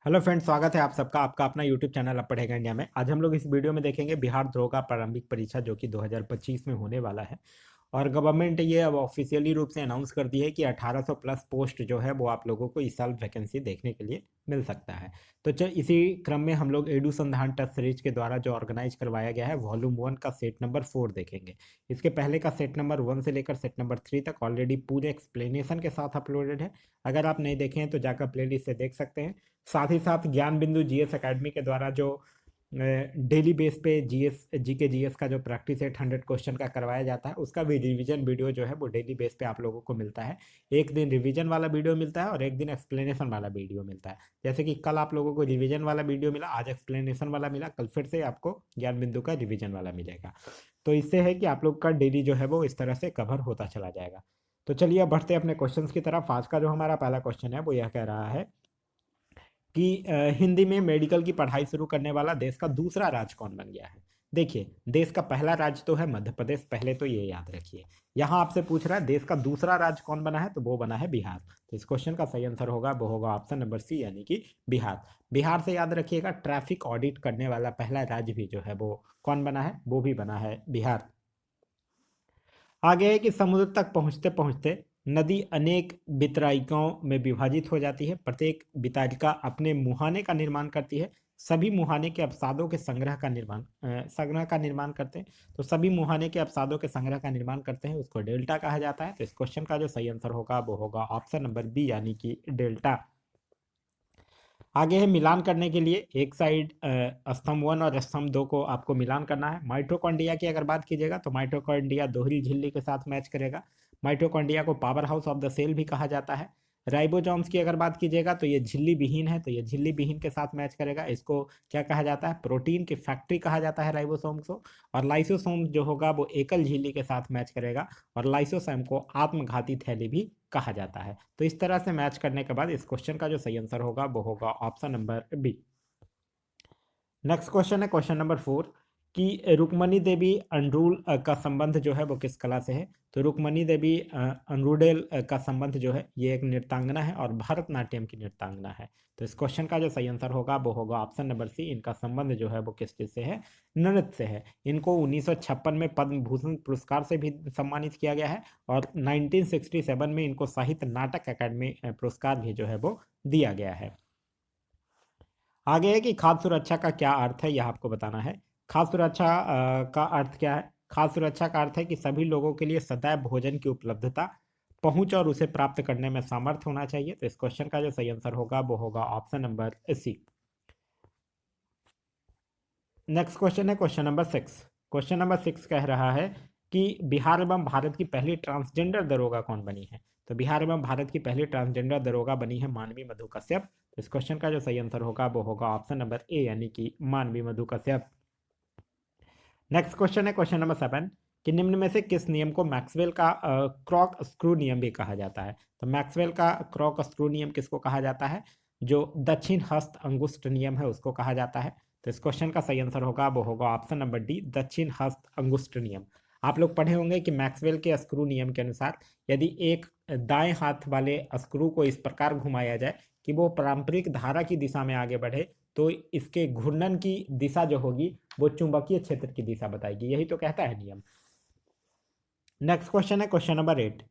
Hello friends, स्वागत है आप सबका आपका अपना यूट्यूब चैनल अब पढ़ेगा इंडिया में। आज हम लोग इस वीडियो में देखेंगे बिहार दरोगा प्रारंभिक परीक्षा जो कि 2025 में होने वाला है। और गवर्नमेंट ये अब ऑफिशियली रूप से अनाउंस कर दी है कि 1800 प्लस पोस्ट जो है वो आप लोगों को इस साल वैकेंसी देखने के लिए मिल सकता है। तो चल इसी क्रम में हम लोग एडू संधान टेस्ट सीरीज के द्वारा जो ऑर्गेनाइज करवाया गया है वॉल्यूम 1 का सेट नंबर 4 देखेंगे। इसके पहले का सेट नंबर 1 से लेकर सेट नंबर 3 तक ऑलरेडी पूरे एक्सप्लेनेशन के साथ अपलोडेड है। अगर आप नहीं देखे हैं तो जाकर प्लेलिस्ट से देख सकते हैं। साथ ही साथ ज्ञान बिंदु जीएस एकेडमी के द्वारा जो डेली बेस पे जीएस जीके जीएस का जो प्रैक्टिस सेट 100 क्वेश्चन का करवाया जाता है उसका भी रिवीजन वीडियो जो है वो डेली बेस पे आप लोगों को मिलता है। एक दिन रिवीजन वाला वीडियो मिलता है और एक दिन एक्सप्लेनेशन वाला वीडियो मिलता है। जैसे कि कल आप लोगों को रिवीजन वाला वीडियो मिला, आज एक्सप्लेनेशन वाला मिला, कल फिर से आपको ज्ञान बिंदु का रिवीजन वाला मिलेगा। तो इससे है कि आप लोग का डेली जो है वो इस तरह से कवर होता चला जाएगा। तो चलिए अब बढ़ते हैं अपने क्वेश्चन की तरफ। आज का जो हमारा पहला क्वेश्चन है वो यह कह रहा है कि हिंदी में मेडिकल की पढ़ाई शुरू करने वाला देश का दूसरा राज्य कौन बन गया है। देखिए, देश का पहला राज्य तो है मध्य प्रदेश, पहले तो ये याद रखिए। यहाँ आपसे पूछ रहा है देश का दूसरा राज्य कौन बना है, तो वो बना है बिहार। तो इस क्वेश्चन का सही आंसर होगा वो होगा ऑप्शन नंबर सी यानी कि बिहार। बिहार से याद रखिएगा ट्रैफिक ऑडिट करने वाला पहला राज्य भी जो है वो कौन बना है, वो भी बना है बिहार। आगे है कि समुद्र तक पहुंचते पहुंचते नदी अनेक वितरायिकाओं में विभाजित हो जाती है। प्रत्येक वितारिका अपने मुहाने का निर्माण करती है। सभी मुहाने के अवसादों के संग्रह का निर्माण करते हैं। तो सभी मुहाने के अवसादों के संग्रह का निर्माण करते हैं, उसको डेल्टा कहा जाता है। तो इस क्वेश्चन का जो सही आंसर होगा वो होगा ऑप्शन नंबर बी यानी कि डेल्टा। आगे है मिलान करने के लिए एक साइड स्तंभ 1 और स्तंभ 2 को आपको मिलान करना है। माइटोकॉन्ड्रिया की अगर बात कीजिएगा तो माइटोकॉन्ड्रिया दोहरी झिल्ली के साथ मैच करेगा। माइटोकॉन्ड्रिया को power house of the cell भी कहा जाता है। राइबोसोम्स की अगर बात कीजिएगा तो ये झिल्ली विहीन है, तो ये झिल्ली विहीन के साथ मैच करेगा। इसको क्या कहा जाता है, प्रोटीन की फैक्ट्री कहा जाता है राइबोसोम्स को। और लाइसोसोम जो होगा वो एकल झिल्ली के साथ मैच करेगा और लाइसोसोम को आत्मघाती थैली भी कहा जाता है। तो इस तरह से मैच करने के बाद इस क्वेश्चन का जो सही आंसर होगा वो होगा option number B. Next question है क्वेश्चन नंबर 4 कि रुक्मणी देवी अंड्रूल का संबंध जो है वो किस कला से है। तो रुक्मणी देवी अंड्रुडेल का संबंध जो है ये एक नृत्यांगना है और भरतनाट्यम की नृत्यांगना है। तो इस क्वेश्चन का जो सही आंसर होगा वो होगा ऑप्शन नंबर सी। इनका संबंध जो है वो किस चीज से है, नृत्य से है। इनको 1956 में पद्म भूषण पुरस्कार से भी सम्मानित किया गया है और 1967 में इनको साहित्य नाटक अकादमी पुरस्कार भी जो है वो दिया गया है। आगे है कि खाद्य सुरक्षा का क्या अर्थ है, यह आपको बताना है। खाद्य सुरक्षा का अर्थ क्या है। खाद्य सुरक्षा का अर्थ है कि सभी लोगों के लिए सदैव भोजन की उपलब्धता, पहुंच और उसे प्राप्त करने में सामर्थ्य होना चाहिए। तो इस क्वेश्चन का जो सही आंसर होगा वो होगा option number C. Next question है क्वेश्चन नंबर 6। क्वेश्चन नंबर 6 कह रहा है कि बिहार एवं भारत की पहली ट्रांसजेंडर दरोगा कौन बनी है। तो बिहार एवं भारत की पहली ट्रांसजेंडर दरोगा बनी है मानवी मधु कश्यप। तो इस क्वेश्चन का जो सही आंसर होगा वो होगा ऑप्शन नंबर ए यानी कि मानवी मधु कश्यप। नेक्स्ट क्वेश्चन है क्वेश्चन नंबर 7 कि निम्न में से किस नियम को मैक्सवेल का क्रॉक स्क्रू नियम भी कहा जाता है। तो मैक्सवेल का क्रॉक स्क्रू नियम किसको कहा जाता है, जो दक्षिण हस्त अंगुष्ठ नियम है उसको कहा जाता है। तो इस क्वेश्चन का सही आंसर होगा वो होगा ऑप्शन नंबर डी दक्षिण हस्त अंगुष्ठ नियम। आप लोग पढ़े होंगे कि मैक्सवेल के स्क्रू नियम के अनुसार यदि एक दाएं हाथ वाले स्क्रू को इस प्रकार घुमाया जाए कि वो पारंपरिक धारा की दिशा में आगे बढ़े, तो इसके घूर्णन की दिशा जो होगी वो चुंबकीय क्षेत्र की दिशा बताएगी। यही तो कहता है नियम। नेक्स्ट क्वेश्चन है क्वेश्चन नंबर 8।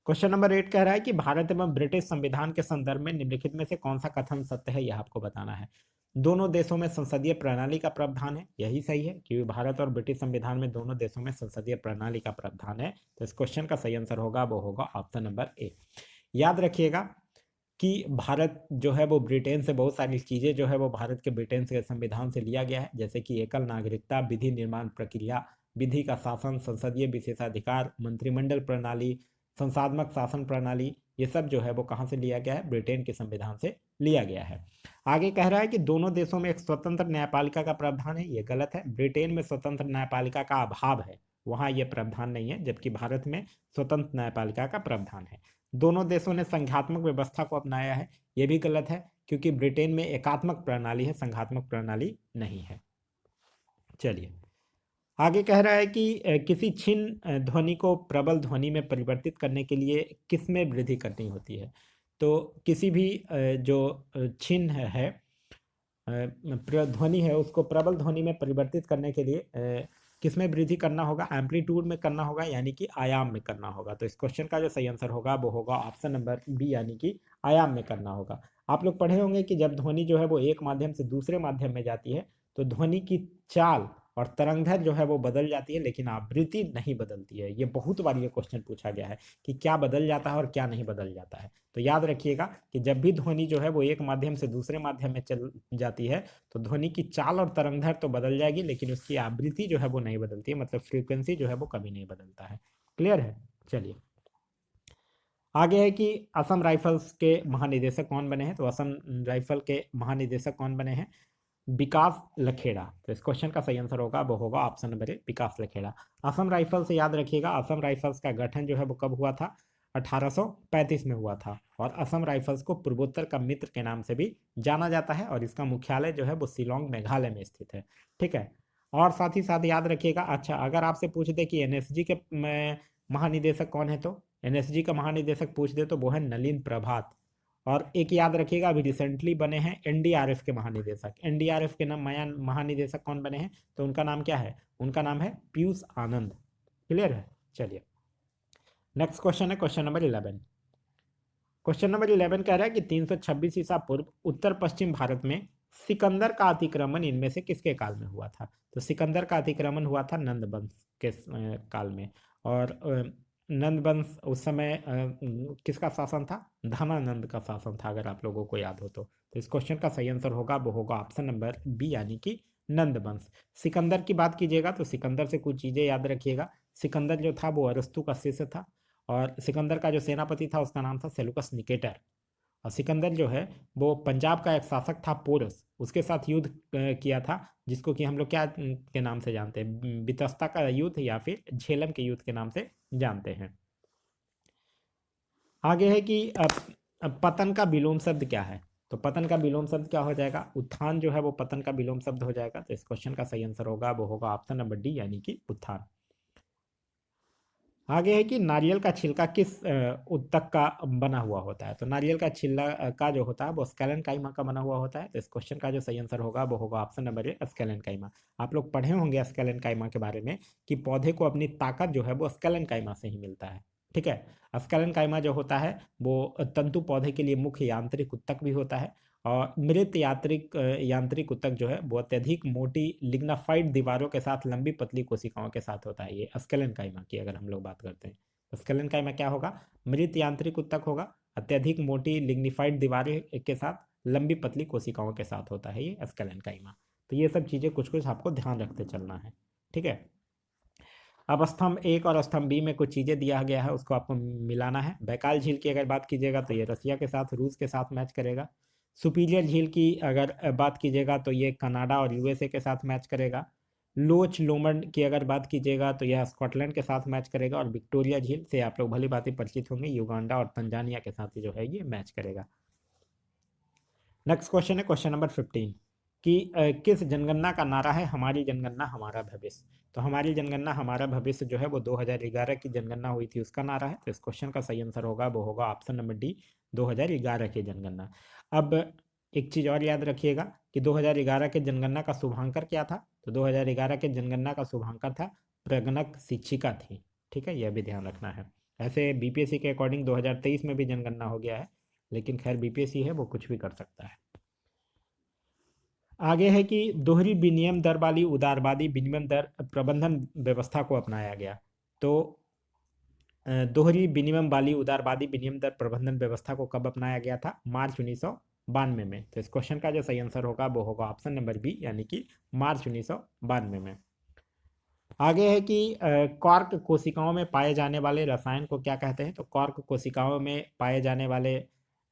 क्वेश्चन नंबर 8 कह रहा है कि भारत एवं ब्रिटिश संविधान के संदर्भ में निम्नलिखित में से कौन सा कथन सत्य है, यह आपको बताना है। दोनों देशों में संसदीय प्रणाली का प्रावधान है, यही सही है क्योंकि भारत और ब्रिटिश संविधान में दोनों देशों में संसदीय प्रणाली का प्रावधान है। तो इस क्वेश्चन का सही आंसर होगा वो होगा ऑप्शन नंबर ए। याद रखिएगा कि भारत जो है वो ब्रिटेन से बहुत सारी चीज़ें जो है वो भारत के ब्रिटेन से संविधान से लिया गया है, जैसे कि एकल नागरिकता, विधि निर्माण प्रक्रिया, विधि का शासन, संसदीय विशेषाधिकार, मंत्रिमंडल प्रणाली, संसाधनक शासन प्रणाली, ये सब जो है वो कहाँ से लिया गया है, ब्रिटेन के संविधान से लिया गया है। आगे कह रहा है कि दोनों देशों में एक स्वतंत्र न्यायपालिका का प्रावधान है, ये गलत है। ब्रिटेन में स्वतंत्र न्यायपालिका का अभाव है, वहाँ ये प्रावधान नहीं है, जबकि भारत में स्वतंत्र न्यायपालिका का प्रावधान है। दोनों देशों ने संघात्मक व्यवस्था को अपनाया है, यह भी गलत है क्योंकि ब्रिटेन में एकात्मक प्रणाली है, संघात्मक प्रणाली नहीं है। चलिए आगे कह रहा है कि किसी छिन्न ध्वनि को प्रबल ध्वनि में परिवर्तित करने के लिए किस में वृद्धि करनी होती है। तो किसी भी जो छिन्न है ध्वनि है उसको प्रबल ध्वनि में परिवर्तित करने के लिए किसमें वृद्धि करना होगा, एम्पलीट्यूड में करना होगा, यानी कि आयाम में करना होगा। तो इस क्वेश्चन का जो सही आंसर होगा वो होगा ऑप्शन नंबर बी, यानी कि आयाम में करना होगा। आप लोग पढ़े होंगे कि जब ध्वनि जो है वो एक माध्यम से दूसरे माध्यम में जाती है तो ध्वनि की चाल और तरंगधर जो है वो बदल जाती है, लेकिन आवृत्ति नहीं बदलती है। ये बहुत बार ये क्वेश्चन पूछा गया है कि क्या बदल जाता है और क्या नहीं बदल जाता है। तो याद रखिएगा कि जब भी ध्वनि जो है वो एक माध्यम से दूसरे माध्यम में चल जाती है तो ध्वनि की चाल और तरंगधर तो बदल जाएगी, लेकिन उसकी आवृत्ति जो है वो नहीं बदलती है, मतलब फ्रीक्वेंसी जो है वो कभी नहीं बदलता है। क्लियर है? चलिए आगे है कि असम राइफल्स के महानिदेशक कौन बने हैं। तो असम राइफल के महानिदेशक कौन बने हैं, विकास लखेड़ा। तो इस क्वेश्चन का सही आंसर होगा वो होगा option number A, Vikas Lakhera. Assam rifle से याद रखिएगा, असम राइफल्स का गठन जो है वो कब हुआ था, 1835 में हुआ था। और असम राइफल्स को पूर्वोत्तर का मित्र के नाम से भी जाना जाता है और इसका मुख्यालय जो है वो शिलोंग मेघालय में स्थित है। ठीक है, और साथ ही साथ याद रखिएगा, अच्छा अगर आपसे पूछ दे कि एनएसजी के महानिदेशक कौन है, तो एनएसजी का महानिदेशक पूछ दे तो वो है नलिन प्रभात। और एक याद रखिएगा, अभी रिसेंटली बने हैं एनडीआरएफ के महानिदेशक। एनडीआरएफ के नाम महानिदेशक कौन बने हैं, तो उनका नाम क्या है, उनका नाम है पीयूष आनंद। क्लियर है? चलिए नेक्स्ट क्वेश्चन है क्वेश्चन नंबर 11। क्वेश्चन नंबर 11 कह रहा है कि 326 ईसा पूर्व उत्तर पश्चिम भारत में सिकंदर का अतिक्रमण इनमें से किसके काल में हुआ था। तो सिकंदर का अतिक्रमण हुआ था नंद वंश के काल में। और नंद वंश उस समय किसका शासन था, धनानंद का शासन था, अगर आप लोगों को याद हो तो इस क्वेश्चन का सही आंसर होगा वो होगा ऑप्शन नंबर बी, यानी कि नंद वंश। सिकंदर की बात कीजिएगा तो सिकंदर से कुछ चीजें याद रखिएगा। सिकंदर जो था वो अरस्तु का शिष्य था, और सिकंदर का जो सेनापति था उसका नाम था सेलुकस निकेटर। और सिकंदर जो है वो पंजाब का एक शासक था पोरस, उसके साथ युद्ध किया था, जिसको कि हम लोग क्या के नाम से जानते हैं, बितस्ता का युद्ध या फिर झेलम के युद्ध के नाम से जानते हैं। आगे है कि अब पतन का विलोम शब्द क्या है। तो पतन का विलोम शब्द क्या हो जाएगा, उत्थान जो है वो पतन का विलोम शब्द हो जाएगा। तो इस क्वेश्चन का सही आंसर होगा वो होगा ऑप्शन नंबर डी, यानी कि उत्थान। आगे है कि नारियल का छिलका किस उत्तक का बना हुआ होता है। तो नारियल का छिलका जो होता है वो स्केलन काइमा का बना हुआ होता है। तो इस क्वेश्चन का जो सही आंसर होगा वो होगा ऑप्शन नंबर ए, स्केलन काइमा। आप लोग पढ़े होंगे स्केलन काइमा के बारे में कि पौधे को अपनी ताकत जो है वो स्केलन काइमा से ही मिलता है। ठीक है, स्केलन काइमा जो होता है वो तंतु पौधे के लिए मुख्य यांत्रिक उत्तक भी होता है। और मृत यांत्रिक उत्तक जो है वो अत्यधिक मोटी लिग्नाफाइड दीवारों के साथ लंबी पतली कोशिकाओं के साथ होता है। ये स्केलन काइमा की अगर हम लोग बात करते हैं तो स्केलन काइमा क्या होगा, मृत यांत्रिक उत्तक होगा, अत्यधिक मोटी लिग्निफाइड दीवारें के साथ लंबी पतली कोशिकाओं के साथ होता है ये स्केलन काइमा। तो ये सब चीज़ें कुछ कुछ आपको ध्यान रखते चलना है। ठीक है, अब स्तंभ एक और स्तंभ बी में कुछ चीज़ें दिया गया है, उसको आपको मिलाना है। बैकाल झील की अगर बात कीजिएगा तो ये रसिया के साथ, रूस के साथ मैच करेगा। सुपीरियर झील की अगर बात कीजिएगा तो ये कनाडा और यूएसए के साथ मैच करेगा। लोच लोमंड की अगर बात कीजिएगा तो यह स्कॉटलैंड के साथ मैच करेगा। और विक्टोरिया झील से आप लोग भली बात परिचित होंगे, युगांडा और तंजानिया के साथ जो है ये मैच करेगा। नेक्स्ट क्वेश्चन है क्वेश्चन नंबर 15 कि किस जनगणना का नारा है हमारी जनगणना हमारा भविष्य। तो हमारी जनगणना हमारा भविष्य जो है वो 2011 की जनगणना हुई थी, उसका नारा है। तो इस क्वेश्चन का सही आंसर होगा वो होगा ऑप्शन नंबर डी, 2011 की जनगणना। अब एक चीज़ और याद रखिएगा कि 2011 के जनगणना का शुभांकर क्या था। तो 2011 के जनगणना का शुभांकर था प्रगणक शिक्षिका थी। ठीक है, यह भी ध्यान रखना है। ऐसे बीपीएससी के अकॉर्डिंग 2023 में भी जनगणना हो गया है, लेकिन खैर बीपीएससी है वो कुछ भी कर सकता है। आगे है कि दोहरी विनिमय दर वाली उदारवादी विनिमय दर प्रबंधन व्यवस्था को अपनाया गया। तो दोहरी विनिमय वाली उदारवादी विनिमय दर प्रबंधन व्यवस्था को कब अपनाया गया था, मार्च 1992 में। तो इस क्वेश्चन का जो सही आंसर होगा वो होगा ऑप्शन नंबर बी, यानी कि मार्च 1992 में। आगे है कि कॉर्क कोशिकाओं में पाए जाने वाले रसायन को क्या कहते हैं। तो कॉर्क कोशिकाओं में पाए जाने वाले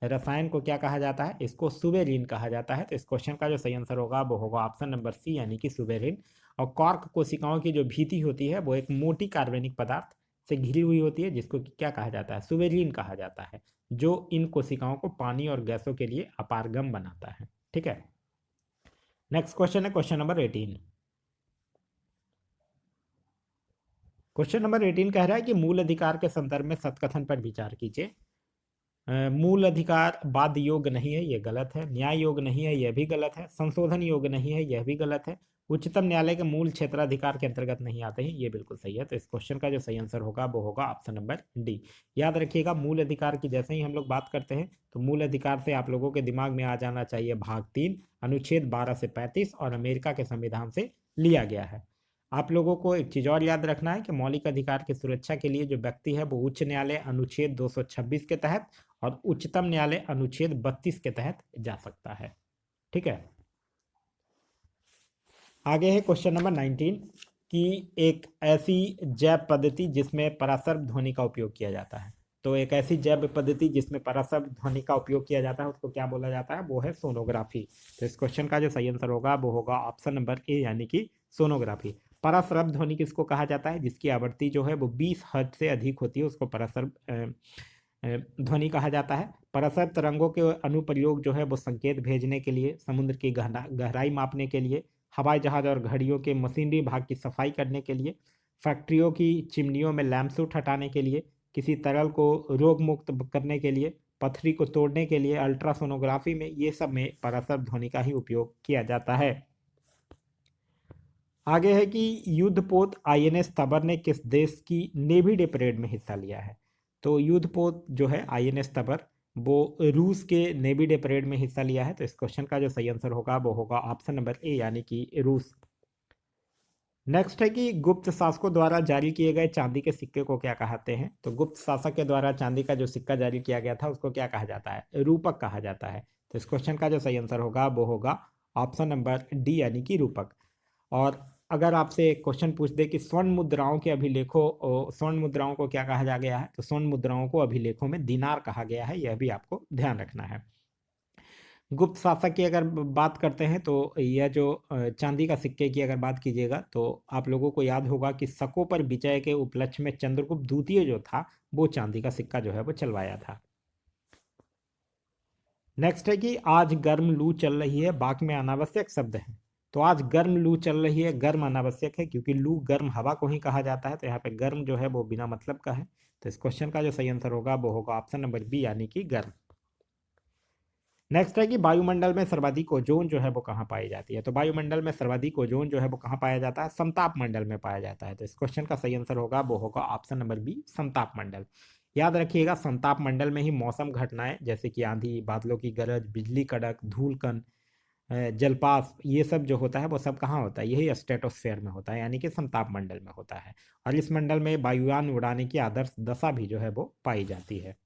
रसायन को क्या कहा जाता है, इसको सुबेरिन कहा जाता है। तो इस क्वेश्चन का जो सही आंसर होगा वो होगा ऑप्शन नंबर सी, यानी कि सुबेरिन। और कॉर्क कोशिकाओं की जो भीति होती है वो एक मोटी कार्बनिक पदार्थ से घिरी हुई होती है, जिसको कि क्या कहा जाता है, सुबेरिन कहा जाता है, जो इन कोशिकाओं को पानी और गैसों के लिए अपारगम बनाता है। ठीक है, नेक्स्ट क्वेश्चन है क्वेश्चन नंबर 18। क्वेश्चन नंबर 18 कह रहा है कि मूल अधिकार के संदर्भ में सत्कथन पर विचार कीजिए। मूल अधिकार बाध्य योग्य नहीं है, ये गलत है। न्याय योग्य नहीं है, यह भी गलत है। संशोधन योग्य नहीं है, यह भी गलत है। उच्चतम न्यायालय के मूल क्षेत्राधिकार के अंतर्गत नहीं आते हैं, ये बिल्कुल सही है। तो इस क्वेश्चन का जो सही आंसर होगा वो होगा ऑप्शन नंबर डी। याद रखिएगा, मूल अधिकार की जैसे ही हम लोग बात करते हैं तो मूल अधिकार से आप लोगों के दिमाग में आ जाना चाहिए भाग 3 अनुच्छेद 12 से 35 और अमेरिका के संविधान से लिया गया है। आप लोगों को एक चीज और याद रखना है कि मौलिक अधिकार की सुरक्षा के लिए जो व्यक्ति है वो उच्च न्यायालय अनुच्छेद 226 के तहत और उच्चतम न्यायालय अनुच्छेद 32 के तहत जा सकता है। ठीक है, आगे है क्वेश्चन नंबर 19 कि एक ऐसी जैव पद्धति जिसमें पराशर ध्वनि का उपयोग किया जाता है। तो एक ऐसी जैव पद्धति जिसमें पराशर ध्वनि का उपयोग किया जाता है उसको क्या बोला जाता है, वो है सोनोग्राफी। तो इस क्वेश्चन का जो सही आंसर होगा वो होगा ऑप्शन नंबर ए यानी कि सोनोग्राफी। पराश्रव ध्वनि किसको कहा जाता है, जिसकी आवृत्ति जो है वो 20 हर्ट्ज से अधिक होती है उसको पराश्रव ध्वनि कहा जाता है। पराशर तरंगों के अनुप्रयोग जो है वो संकेत भेजने के लिए, समुद्र की गहराई मापने के लिए, हवाई जहाज और घड़ियों के मशीनरी भाग की सफाई करने के लिए, फैक्ट्रियों की चिमनियों में लैंपसूट हटाने के लिए, किसी तरल को रोग मुक्त करने के लिए, पथरी को तोड़ने के लिए, अल्ट्रासोनोग्राफी में, ये सब में पराशर ध्वनि का ही उपयोग किया जाता है। आगे है कि युद्धपोत आईएनएस तबर ने किस देश की नेवी डे परेड में हिस्सा लिया है। तो युद्धपोत जो है आईएनएस तबर वो रूस के नेवी डे परेड में हिस्सा लिया है। तो इस क्वेश्चन का जो सही आंसर होगा वो होगा ऑप्शन नंबर ए यानी कि रूस। नेक्स्ट है कि गुप्त शासकों द्वारा जारी किए गए चांदी के सिक्के को क्या कहते हैं। तो गुप्त शासक के द्वारा चांदी का जो सिक्का जारी किया गया था उसको क्या कहा जाता है, रूपक कहा जाता है। तो इस क्वेश्चन का जो सही आंसर होगा वो होगा ऑप्शन नंबर डी यानी कि रूपक। और अगर आपसे क्वेश्चन पूछ दे कि स्वर्ण मुद्राओं के अभिलेखों, स्वर्ण मुद्राओं को क्या कहा जा गया है, तो स्वर्ण मुद्राओं को अभिलेखों में दिनार कहा गया है, यह भी आपको ध्यान रखना है। गुप्त शासक की अगर बात करते हैं तो यह जो चांदी का सिक्के की अगर बात कीजिएगा तो आप लोगों को याद होगा कि शकों पर विजय के उपलक्ष्य में चंद्रगुप्त द्वितीय जो था वो चांदी का सिक्का जो है वो चलवाया था। नेक्स्ट है कि आज गर्म लू चल रही है, बाक में अनावश्यक शब्द है। तो आज गर्म लू चल रही है, गर्म अनावश्यक है क्योंकि लू गर्म हवा को ही कहा जाता है। तो यहाँ पे गर्म जो है वो बिना मतलब का है। तो इस क्वेश्चन का जो सही आंसर होगा वो होगा ऑप्शन नंबर बी यानी कि गर्म। नेक्स्ट है कि वायुमंडल में सर्वाधिक ओजोन जो है वो कहाँ पाई जाती है। तो वायुमंडल में सर्वाधिक ओजोन जो है वो कहाँ पाया जाता है, समताप मंडल में पाया जाता है। तो इस क्वेश्चन का सही आंसर होगा वो होगा ऑप्शन नंबर बी समताप मंडल। याद रखिएगा, समताप मंडल में ही मौसम घटनाएं जैसे कि आंधी, बादलों की गरज, बिजली कड़क, धूलकण, जलपात, ये सब जो होता है वो सब कहाँ होता है, यही स्ट्रेटोस्फेयर में होता है यानी कि समताप मंडल में होता है। और इस मंडल में वायुयान उड़ाने की आदर्श दशा भी जो है वो पाई जाती है।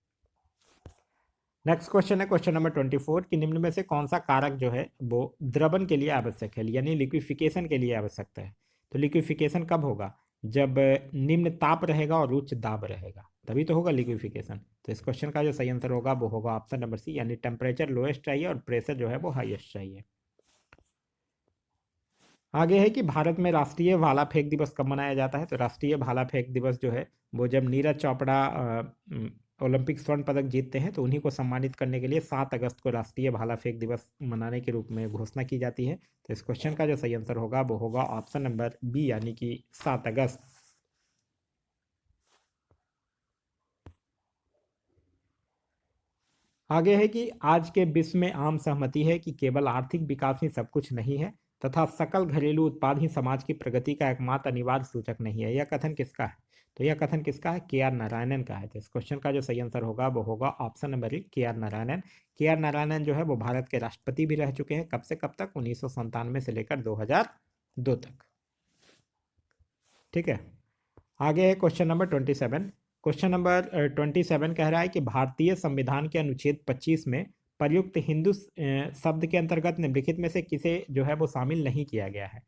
नेक्स्ट क्वेश्चन है क्वेश्चन नंबर 24 कि निम्न में से कौन सा कारक जो है वो द्रवन के लिए आवश्यक है, यानी लिक्विफिकेशन के लिए आवश्यकता है। तो लिक्विफिकेशन कब होगा, जब निम्न ताप रहेगा और उच्च दाब रहेगा, तभी तो होगा लिक्विफिकेशन। तो इस क्वेश्चन का जो सही आंसर होगा वो होगा ऑप्शन नंबर सी यानी टेम्परेचर लोएस्ट चाहिए और प्रेशर जो है वो हाईएस्ट चाहिए। आगे है कि भारत में राष्ट्रीय भाला फेंक दिवस कब मनाया जाता है। तो राष्ट्रीय भाला फेंक दिवस जो है वो जब नीरज चोपड़ा ओलंपिक स्वर्ण पदक जीतते हैं तो उन्हीं को सम्मानित करने के लिए 7 अगस्त को राष्ट्रीय भाला फेंक दिवस मनाने के रूप में घोषणा की जाती है। तो इस क्वेश्चन का जो सही आंसर होगा वो होगा ऑप्शन नंबर बी यानी कि 7 अगस्त। आगे है कि आज के विश्व में आम सहमति है कि केवल आर्थिक विकास ही सब कुछ नहीं है तथा सकल घरेलू उत्पाद ही समाज की प्रगति का एकमात्र अनिवार्य सूचक नहीं है। यह कथन किसका है, तो यह कथन किसका है, के आर नारायणन का है। तो इस क्वेश्चन का जो सही आंसर होगा वो होगा ऑप्शन नंबर ए के आर नारायणन। के आर नारायणन जो है वो भारत के राष्ट्रपति भी रह चुके हैं, कब से कब तक, 1997 से लेकर 2002 तक। ठीक है, आगे है क्वेश्चन नंबर 27। क्वेश्चन नंबर 27 कह रहा है कि भारतीय संविधान के अनुच्छेद 25 में प्रयुक्त हिंदू शब्द के अंतर्गत निम्नलिखित में से किसे जो है वो शामिल नहीं किया गया है।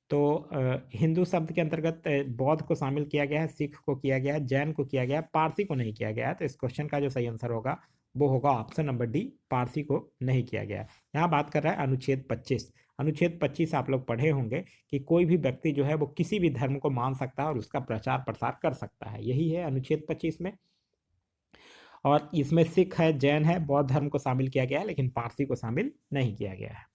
तो हिंदू शब्द के अंतर्गत बौद्ध को शामिल किया गया है, सिख को किया गया है, जैन को किया गया है, पारसी को नहीं किया गया है। तो इस क्वेश्चन का जो सही आंसर होगा वो होगा ऑप्शन नंबर डी, पारसी को नहीं किया गया है। यहाँ बात कर रहा है अनुच्छेद 25। अनुच्छेद 25 आप लोग पढ़े होंगे कि कोई भी व्यक्ति जो है वो किसी भी धर्म को मान सकता है और उसका प्रचार प्रसार कर सकता है, यही है अनुच्छेद 25 में। और इसमें सिख है, जैन है, बौद्ध धर्म को शामिल किया गया है लेकिन पारसी को शामिल नहीं किया गया है।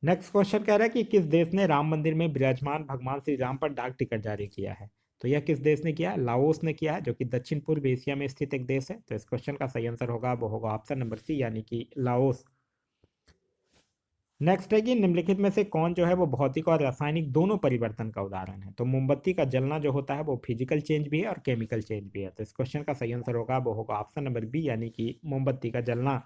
नेक्स्ट क्वेश्चन कह रहा है कि किस देश ने राम मंदिर में विराजमान भगवान श्री राम पर डाक टिकट जारी किया है। तो यह किस देश ने किया है? लाओस ने किया है, जो कि दक्षिण पूर्व एशिया में स्थित एक देश है। तो इस क्वेश्चन का सही आंसर होगा वो होगा ऑप्शन नंबर सी, यानी कि लाओस। नेक्स्ट है कि निम्नलिखित में से कौन जो है वो भौतिक और रासायनिक दोनों परिवर्तन का उदाहरण है? तो मोमबत्ती का जलना जो होता है वो फिजिकल चेंज भी है और केमिकल चेंज भी है। तो इस क्वेश्चन का सही आंसर होगा वो होगा ऑप्शन नंबर बी, यानी कि मोमबत्ती का जलना।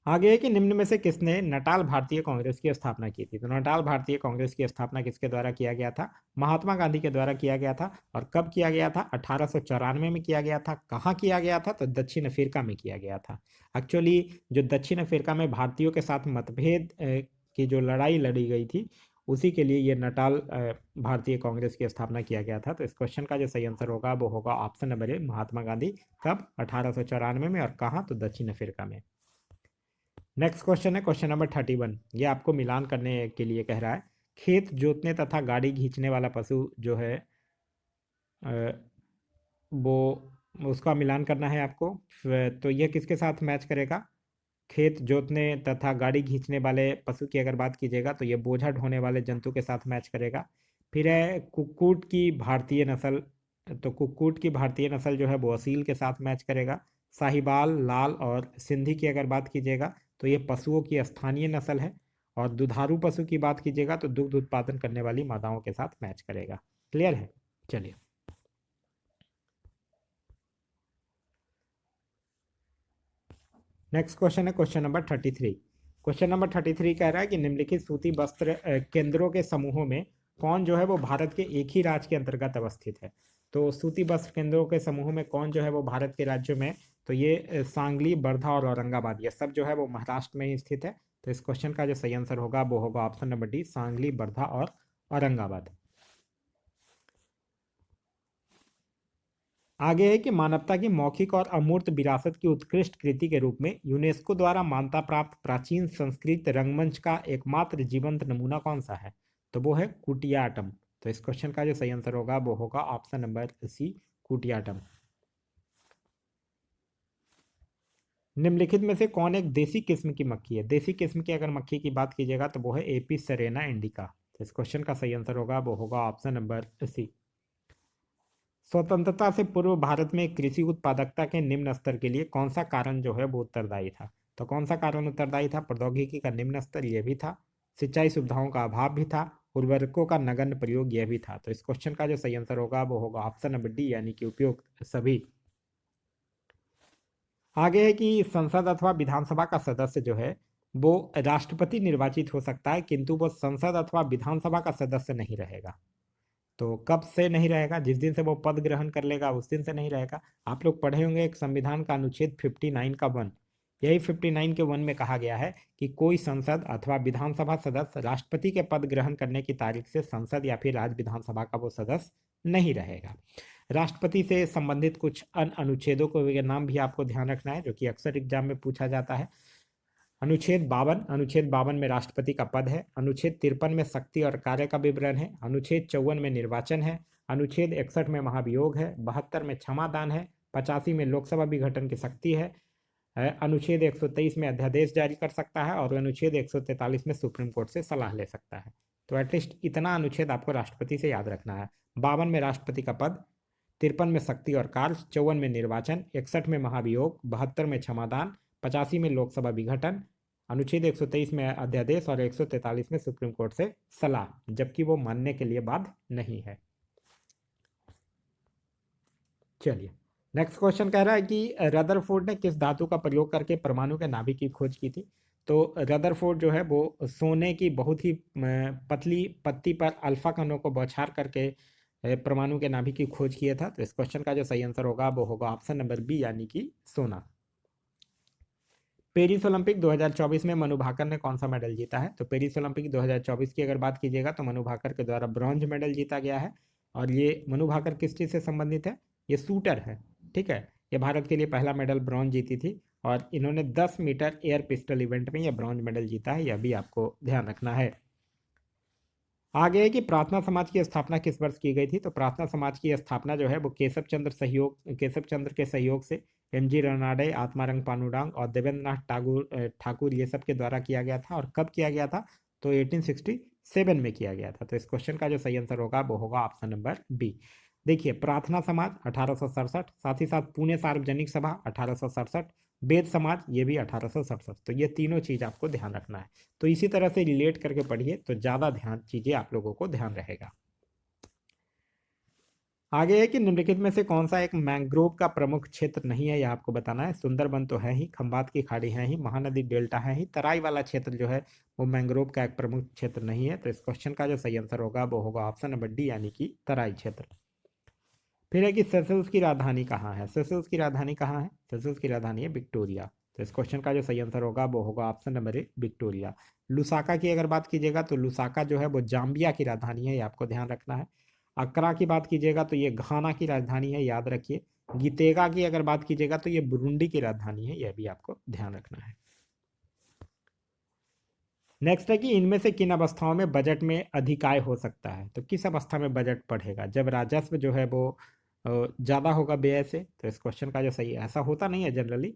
आगे है कि निम्न में से किसने नटाल भारतीय कांग्रेस की स्थापना की थी? तो नटाल भारतीय कांग्रेस की स्थापना किसके द्वारा किया गया था? महात्मा गांधी के द्वारा किया गया था। और कब किया गया था? 1894 में किया गया था। कहाँ किया गया था? तो दक्षिण अफ्रीका में किया गया था। एक्चुअली जो दक्षिण अफ्रीका में भारतीयों के साथ मतभेद की जो लड़ाई लड़ी गई थी, उसी के लिए ये नटाल भारतीय कांग्रेस की स्थापना किया गया था। तो इस क्वेश्चन का जो सही आंसर होगा वो होगा option number A, Mahatma Gandhi. कब? 1894 में। और कहाँ? तो दक्षिण अफ्रीका में। नेक्स्ट क्वेश्चन है क्वेश्चन नंबर 31। ये आपको मिलान करने के लिए कह रहा है। खेत जोतने तथा गाड़ी खींचने वाला पशु जो है वो उसका मिलान करना है आपको। तो यह किसके साथ मैच करेगा? खेत जोतने तथा गाड़ी खींचने वाले पशु की अगर बात कीजिएगा तो ये बोझा ढोने वाले जंतु के साथ मैच करेगा। फिर है कुक्कुट की भारतीय नस्ल। तो कुक्कुट की भारतीय नस्ल जो है वो असील के साथ मैच करेगा। साहिवाल, लाल और सिंधी की अगर बात कीजिएगा तो ये पशुओं की स्थानीय नस्ल है। और दुधारू पशु की बात कीजिएगा तो दुग्ध उत्पादन करने वाली मादाओं के साथ मैच करेगा। क्लियर है? चलिए, नेक्स्ट क्वेश्चन है क्वेश्चन नंबर 33। क्वेश्चन नंबर 33 कह रहा है कि निम्नलिखित सूती वस्त्र केंद्रों के समूहों में कौन जो है वो भारत के एक ही राज्य के अंतर्गत अवस्थित है? तो सूती वस्त्र केंद्रों के समूह में कौन जो है वो भारत के राज्यों में? तो ये सांगली, वर्धा और औरंगाबाद, ये सब जो है वो महाराष्ट्र में ही स्थित है। तो इस क्वेश्चन का जो सही आंसर होगा वो होगा option number D, Sangli, Wardha और औरंगाबाद। आगे है कि मानवता की मौखिक और अमूर्त विरासत की उत्कृष्ट कृति के रूप में यूनेस्को द्वारा मान्यता प्राप्त प्राचीन संस्कृत रंगमंच का एकमात्र जीवंत नमूना कौन सा है? तो वो है कुटियाट्टम। तो इस क्वेश्चन का जो सही आंसर होगा वो होगा ऑप्शन नंबर सी, कुटियाट्टम। निम्नलिखित में से कौन एक देसी किस्म की मक्खी है? देसी किस्म की अगर मक्खी की बात कीजिएगा तो वो है एपी सेरेना इंडिका। तो इस क्वेश्चन का सही आंसर होगा वो होगा ऑप्शन नंबर सी। स्वतंत्रता से पूर्व भारत में कृषि उत्पादकता के निम्न स्तर के लिए कौन सा कारण जो है वो उत्तरदायी था? तो कौन सा कारण उत्तरदायी था? प्रौद्योगिकी का निम्न स्तर यह भी था, सिंचाई सुविधाओं का अभाव भी था, उर्वरकों का नगण्य प्रयोग यह भी था। तो इस क्वेश्चन का जो सही आंसर होगा वो होगा ऑप्शन नंबर डी, यानी कि उपयुक्त सभी। आगे है कि संसद अथवा विधानसभा का सदस्य जो है वो राष्ट्रपति निर्वाचित हो सकता है, किंतु वो संसद अथवा विधानसभा का सदस्य नहीं रहेगा। तो कब से नहीं रहेगा? जिस दिन से वो पद ग्रहण कर लेगा उस दिन से नहीं रहेगा। आप लोग पढ़े होंगे एक संविधान का अनुच्छेद 59 का 1। यही 59 के 1 में कहा गया है कि कोई संसद अथवा विधानसभा सदस्य राष्ट्रपति के पद ग्रहण करने की तारीख से संसद या फिर राज्य विधानसभा का वो सदस्य नहीं रहेगा। राष्ट्रपति से संबंधित कुछ अन्य अनुच्छेदों को नाम भी आपको ध्यान रखना है, जो कि अक्सर एग्जाम में पूछा जाता है। अनुच्छेद 52 में राष्ट्रपति का पद है। अनुच्छेद 53 में शक्ति और कार्य का विवरण है। अनुच्छेद 54 में निर्वाचन है। अनुच्छेद 61 में महाभियोग है। 72 में क्षमादान है। 85 में लोकसभा विघटन की शक्ति है। अनुच्छेद 123 में अध्यादेश जारी कर सकता है। और अनुच्छेद 143 में सुप्रीम कोर्ट से सलाह ले सकता है। तो एटलीस्ट इतना अनुच्छेद आपको राष्ट्रपति से याद रखना है। 52 में राष्ट्रपति का पद, 53 में शक्ति और कार्य, 54 में निर्वाचन, 61 में महाभियोग, 72 में क्षमादान, 85 में लोकसभा विघटन, अनुच्छेद 123 में अध्यादेश और 143 में सुप्रीम कोर्ट से सलाह, जबकि वो मानने के लिए बाध्य नहीं है। चलिए, नेक्स्ट क्वेश्चन कह रहा है कि रदरफोर्ड ने किस धातु का प्रयोग करके परमाणु के नाभिक की खोज की थी? तो रदरफोर्ड जो है वो सोने की बहुत ही पतली पत्ती पर अल्फा कणों को बौछार करके परमाणु के नाभिक की खोज किया था। तो इस क्वेश्चन का जो सही आंसर होगा वो होगा ऑप्शन नंबर बी, यानी कि सोना। पेरिस ओलंपिक 2024 में मनु भाकर ने कौन सा मेडल जीता है? तो पेरिस ओलंपिक 2024 की अगर बात कीजिएगा तो मनु भाकर के द्वारा ब्रॉन्ज मेडल जीता गया है। और ये मनु भाकर किस चीज़ से संबंधित है? ये शूटर है, ठीक है। ये भारत के लिए पहला मेडल ब्रॉन्ज जीती थी। और इन्होंने 10 मीटर एयर पिस्टल इवेंट में यह ब्रॉन्ज मेडल जीता है, यह भी आपको ध्यान रखना है। आगे है कि प्रार्थना समाज की स्थापना किस वर्ष की गई थी? तो प्रार्थना समाज की स्थापना जो है वो केशव चंद्र के सहयोग से एम जी रनाडे, आत्मारंग पानुडांग और देवेंद्र नाथ ठाकुर ये सब के द्वारा किया गया था। और कब किया गया था? तो 1867 7 में किया गया था। तो इस क्वेश्चन का जो सही आंसर होगा वो होगा ऑप्शन नंबर बी। देखिए, प्रार्थना समाज 1867, साथ ही साथ पुणे सार्वजनिक सभा 1867, वेद समाज ये भी 1867। तो ये तीनों चीज आपको ध्यान रखना है। तो इसी तरह से रिलेट करके पढ़िए तो ज्यादा ध्यान चीजें आप लोगों को ध्यान रहेगा। आगे है कि निम्नलिखित में से कौन सा एक मैंग्रोव का प्रमुख क्षेत्र नहीं है, यह आपको बताना है। सुंदरबन तो है ही, खंबात की खाड़ी है ही, महानदी डेल्टा है ही, तराई वाला क्षेत्र जो है वो मैंग्रोव का एक प्रमुख क्षेत्र नहीं है। तो इस क्वेश्चन का जो सही आंसर होगा वो होगा ऑप्शन नंबर डी, यानी कि तराई क्षेत्र। फिर है कि सेशल्स की राजधानी कहाँ है। सेशल्स की राजधानी कहाँ है? सेशल्स की राजधानी है विक्टोरिया। तो इस क्वेश्चन का जो सही आंसर होगा वो होगा option number A, Victoria. Lusaka की अगर बात कीजिएगा तो लुसाका जो है वो जाम्बिया की राजधानी है, ये आपको ध्यान रखना है। अक्रा की बात कीजिएगा तो ये घाना की राजधानी है, याद रखिए। गीतेगा की अगर बात कीजिएगा तो ये बुरुंडी की राजधानी है, यह भी आपको ध्यान रखना है। नेक्स्ट है कि इनमें से किन अवस्थाओं में बजट में अधिकाय हो सकता है। तो किस अवस्था में बजट बढ़ेगा? जब राजस्व जो है वो ज़्यादा होगा व्यय से। तो इस क्वेश्चन का जो सही है, ऐसा होता नहीं है जनरली।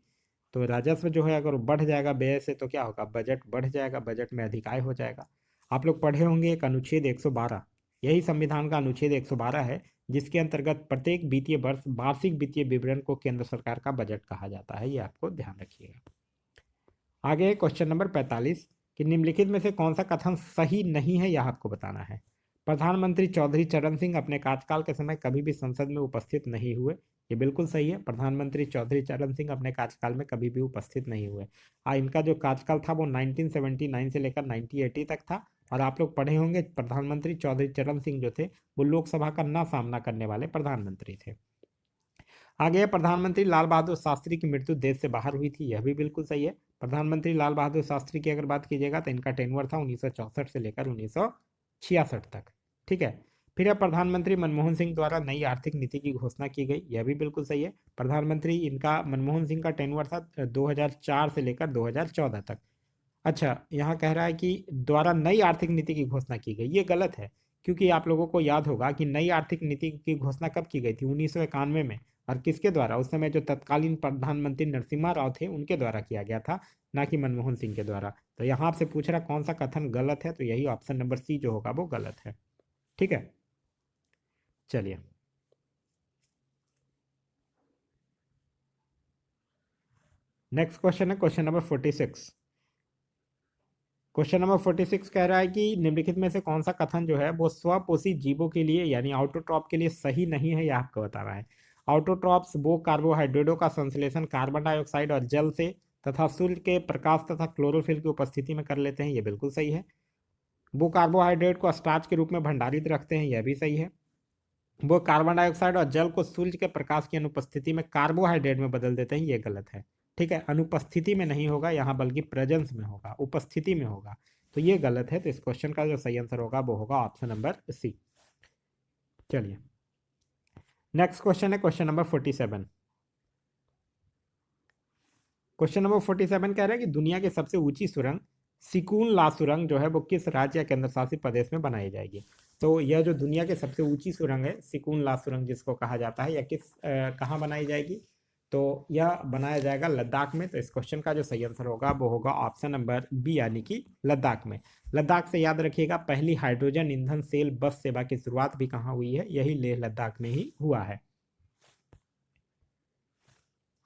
तो राजस्व जो है अगर बढ़ जाएगा व्यय से तो क्या होगा? बजट बढ़ जाएगा, बजट में अधिकाय हो जाएगा। आप लोग पढ़े होंगे एक अनुच्छेद 112, यही संविधान का अनुच्छेद 112 है, जिसके अंतर्गत प्रत्येक वित्तीय वर्ष वार्षिक वित्तीय विवरण को केंद्र सरकार का बजट कहा जाता है, ये आपको ध्यान रखिएगा। आगे क्वेश्चन नंबर 45 कि निम्नलिखित में से कौन सा कथन सही नहीं है, यह आपको बताना है। प्रधानमंत्री चौधरी चरण सिंह अपने कार्यकाल के समय कभी भी संसद में उपस्थित नहीं हुए। ये बिल्कुल सही है, प्रधानमंत्री चौधरी चरण सिंह अपने कार्यकाल में कभी भी उपस्थित नहीं हुए। इनका जो कार्यकाल था वो 1979 से लेकर 1980 तक था। और आप लोग पढ़े होंगे प्रधानमंत्री चौधरी चरण सिंह जो थे वो लोकसभा का ना सामना करने वाले प्रधानमंत्री थे। आगे प्रधानमंत्री लाल बहादुर शास्त्री की मृत्यु देश से बाहर हुई थी, यह भी बिल्कुल सही है। प्रधानमंत्री लाल बहादुर शास्त्री की अगर बात कीजिएगा तो इनका टेन्योर था 1964 से लेकर 1966 तक। ठीक है। फिर है प्रधानमंत्री मनमोहन सिंह द्वारा नई आर्थिक नीति की घोषणा की गई, यह भी बिल्कुल सही है। प्रधानमंत्री इनका मनमोहन सिंह का टेन्योर था 2004 से लेकर 2014 तक। अच्छा, यहाँ कह रहा है कि द्वारा नई आर्थिक नीति की घोषणा की गई, ये गलत है। क्योंकि आप लोगों को याद होगा कि नई आर्थिक नीति की घोषणा कब की गई थी? 1991 में। और किसके द्वारा? उस समय जो तत्कालीन प्रधानमंत्री नरसिम्हा राव थे उनके द्वारा किया गया था, ना कि मनमोहन सिंह के द्वारा। तो यहाँ आपसे पूछ रहा कौन सा कथन गलत है, तो यही ऑप्शन नंबर सी जो होगा वो गलत है। ठीक है, चलिए नेक्स्ट क्वेश्चन है क्वेश्चन नंबर 46। क्वेश्चन नंबर 46 कह रहा है कि निम्नलिखित में से कौन सा कथन जो है वो स्वपोषी जीवों के लिए यानी ऑटोट्रॉप के लिए सही नहीं है, यह आपको बताना है। ऑटोट्रॉप्स वो कार्बोहाइड्रेटों का संश्लेषण कार्बन डाइऑक्साइड और जल से तथा सूर्य के प्रकाश तथा क्लोरोफिल की उपस्थिति में कर लेते हैं, यह बिल्कुल सही है। वो कार्बोहाइड्रेट को स्टार्च के रूप में भंडारित रखते हैं, यह भी सही है। वो कार्बन डाइऑक्साइड और जल को सूर्य के प्रकाश की अनुपस्थिति में कार्बोहाइड्रेट में बदल देते हैं, ये गलत है। ठीक है, अनुपस्थिति में नहीं होगा यहाँ, बल्कि प्रेजेंस में होगा, उपस्थिति में होगा। तो ये गलत है। तो इस क्वेश्चन का जो सही आंसर होगा वो होगा ऑप्शन नंबर सी। चलिए नेक्स्ट क्वेश्चन है क्वेश्चन नंबर 47। क्वेश्चन नंबर 47 कह रहा है कि दुनिया की सबसे ऊंची सुरंग सिकुन ला सुरंग जो है वो किस राज्य या केंद्र शासित प्रदेश में बनाई जाएगी। तो यह जो दुनिया की सबसे ऊंची सुरंग है सिकुन ला सुरंग जिसको कहा जाता है, यह कहाँ बनाई जाएगी? तो यह बनाया जाएगा लद्दाख में। तो इस क्वेश्चन का जो सही आंसर होगा वो होगा ऑप्शन नंबर बी, यानी कि लद्दाख में। लद्दाख से याद रखिएगा पहली हाइड्रोजन ईंधन सेल बस सेवा की शुरुआत भी कहाँ हुई है? यही लेह लद्दाख में ही हुआ है।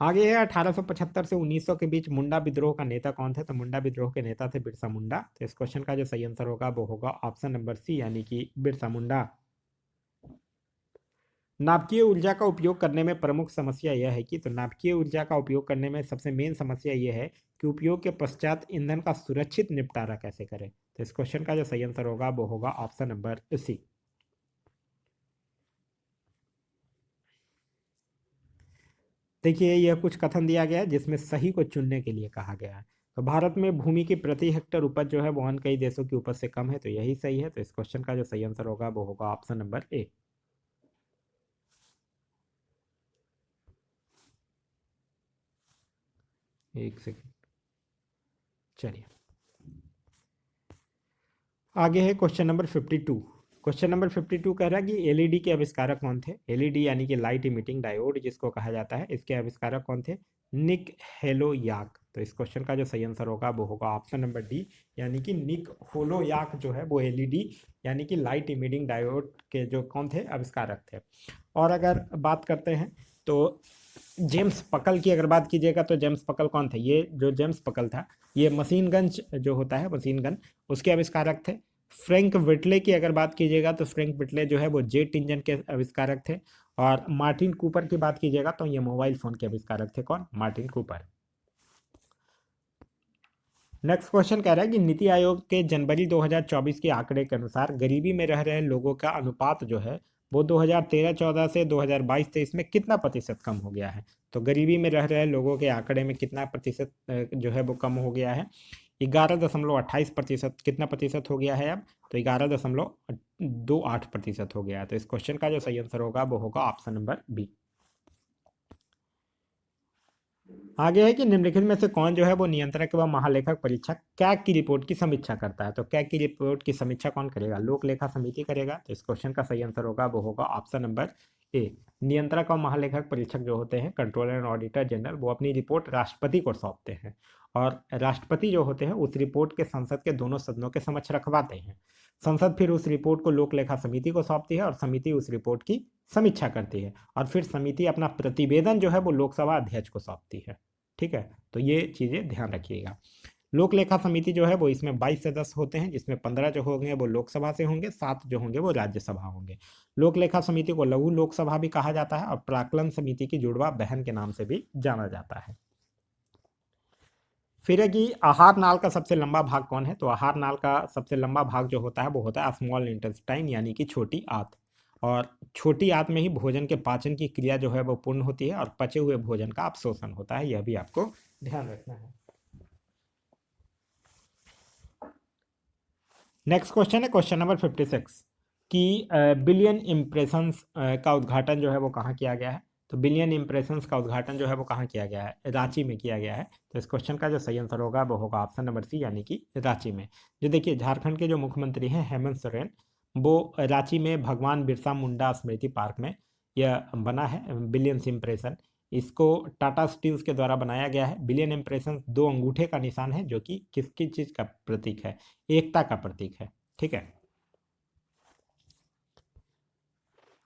आगे है 1875 से 1900 के बीच मुंडा विद्रोह का नेता कौन थे? तो मुंडा विद्रोह के नेता थे बिरसा मुंडा। तो इस क्वेश्चन का जो सही आंसर होगा वो होगा ऑप्शन नंबर सी, यानी कि बिरसा मुंडा। नाभिकीय ऊर्जा का उपयोग करने में प्रमुख समस्या यह है कि, तो नाभिकीय ऊर्जा का उपयोग करने में सबसे मेन समस्या यह है कि उपयोग के पश्चात ईंधन का सुरक्षित निपटारा कैसे करें। तो इस क्वेश्चन का जो सही आंसर होगा वो होगा ऑप्शन नंबर सी। देखिए यह कुछ कथन दिया गया है जिसमें सही को चुनने के लिए कहा गया है। तो भारत में भूमि की प्रति हेक्टेयर उपज जो है वो अन्य कई देशों की उपज से कम है, तो यही सही है। तो इस क्वेश्चन का जो सही आंसर होगा वो होगा ऑप्शन नंबर ए। एक सेकेंड, चलिए आगे है क्वेश्चन नंबर 52। क्वेश्चन नंबर 52 कह रहा है कि एलईडी के आविष्कारक कौन थे? एलईडी यानी कि लाइट इमिटिंग डायोड जिसको कहा जाता है, इसके आविष्कारक कौन थे? निक हेलोयाक। तो इस क्वेश्चन का जो सही आंसर होगा वो होगा ऑप्शन नंबर डी, यानी कि निक होलोयाक जो है वो एलईडी यानी कि लाइट इमिटिंग डायोड के जो कौन थे, आविष्कारक थे। और अगर बात करते हैं तो जेम्स पकल की अगर बात कीजिएगा तो जेम्स पकल कौन थे? ये जो जेम्स पकल था ये मशीन गन जो होता है, मशीन गन, उसके आविष्कारक थे। फ्रैंक विटले की अगर बात कीजिएगा तो फ्रैंक विटले जो है वो जेट इंजन के आविष्कारक थे। और मार्टिन कूपर की बात कीजिएगा तो ये मोबाइल फोन के आविष्कारक थे। कौन? Martin Cooper. नेक्स्ट क्वेश्चन कह रहा है कि नीति आयोग के जनवरी 2024 के आंकड़े के अनुसार गरीबी में रह रहे लोगों का अनुपात जो है वो 2013-14 से 2022-23 में कितना प्रतिशत कम हो गया है? तो गरीबी में रह रहे लोगों के आंकड़े में कितना प्रतिशत जो है वो कम हो गया है? 11.28%। कितना प्रतिशत हो गया है अब? तो 11.28% हो गया है। तो इस क्वेश्चन का जो सही आंसर होगा वो होगा ऑप्शन नंबर बी। आगे है कि निम्नलिखित में से कौन जो है वो नियंत्रक एवं महालेखक परीक्षक कैग की रिपोर्ट की समीक्षा करता है? तो कैग की रिपोर्ट की समीक्षा कौन करेगा? लोक लेखा समिति करेगा। तो इस क्वेश्चन का सही आंसर होगा वो होगा ऑप्शन नंबर ए। नियंत्रक और महालेखक परीक्षक जो होते हैं, कंट्रोलर एंड ऑडिटर जनरल, वो अपनी रिपोर्ट राष्ट्रपति को सौंपते हैं और राष्ट्रपति जो होते हैं उस रिपोर्ट के संसद के दोनों सदनों के समक्ष रखवाते हैं। संसद फिर उस रिपोर्ट को लोक लेखा समिति को सौंपती है और समिति उस रिपोर्ट की समीक्षा करती है और फिर समिति अपना प्रतिवेदन जो है वो लोकसभा अध्यक्ष को सौंपती है। ठीक है, तो ये चीज़ें ध्यान रखिएगा। लोक लेखा समिति जो है वो इसमें 22 सदस्य होते हैं, जिसमें 15 जो होंगे वो लोकसभा से होंगे, 7 जो होंगे वो राज्यसभा होंगे। लोक लेखा समिति को लघु लोकसभा भी कहा जाता है और प्राक्कलन समिति की जुड़वा बहन के नाम से भी जाना जाता है। फिर है कि आहार नाल का सबसे लंबा भाग कौन है? तो आहार नाल का सबसे लंबा भाग जो होता है वो होता है स्मॉल इंटेस्टाइन यानी कि छोटी आंत। और छोटी आंत में ही भोजन के पाचन की क्रिया जो है वो पूर्ण होती है और पचे हुए भोजन का अवशोषण होता है, यह भी आपको ध्यान रखना है। नेक्स्ट क्वेश्चन है क्वेश्चन नंबर 56 कि बिलियन इम्प्रेशंस का उद्घाटन जो है वो कहाँ किया गया है? तो बिलियन इम्प्रेशंस का उद्घाटन जो है वो कहाँ किया गया है? रांची में किया गया है। तो इस क्वेश्चन का जो सही आंसर होगा वो होगा ऑप्शन नंबर सी, यानी कि रांची में। जो देखिए झारखंड के जो मुख्यमंत्री हैं हेमंत सोरेन, वो रांची में भगवान बिरसा मुंडा स्मृति पार्क में यह बना है बिलियंस इम्प्रेशन। इसको टाटा स्टील्स के द्वारा बनाया गया है। बिलियन इम्प्रेशन 2 अंगूठे का निशान है जो कि किसकी चीज का प्रतीक है? एकता का प्रतीक है। ठीक है,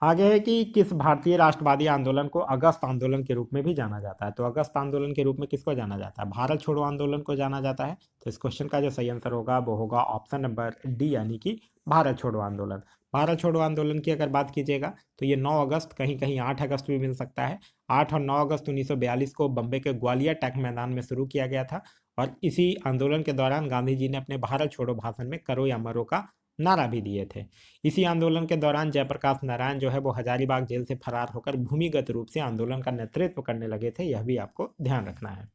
आगे है कि किस भारतीय राष्ट्रवादी आंदोलन को अगस्त आंदोलन के रूप में भी जाना जाता है? तो अगस्त आंदोलन के रूप में किसको जाना जाता है? भारत छोड़ो आंदोलन को जाना जाता है। तो इस क्वेश्चन का जो सही आंसर होगा वो होगा ऑप्शन नंबर डी, यानी कि भारत छोड़ो आंदोलन। भारत छोड़ो आंदोलन की अगर बात कीजिएगा तो ये 9 अगस्त, कहीं कहीं 8 अगस्त भी मिल सकता है। 8 और 9 अगस्त 1942 को बम्बे के ग्वालियर टैंक मैदान में शुरू किया गया था और इसी आंदोलन के दौरान गांधी जी ने अपने भारत छोड़ो भाषण में करो या मरो का नारा भी दिए थे। इसी आंदोलन के दौरान जयप्रकाश नारायण जो है वो हजारीबाग जेल से फरार होकर भूमिगत रूप से आंदोलन का नेतृत्व करने लगे थे, यह भी आपको ध्यान रखना है।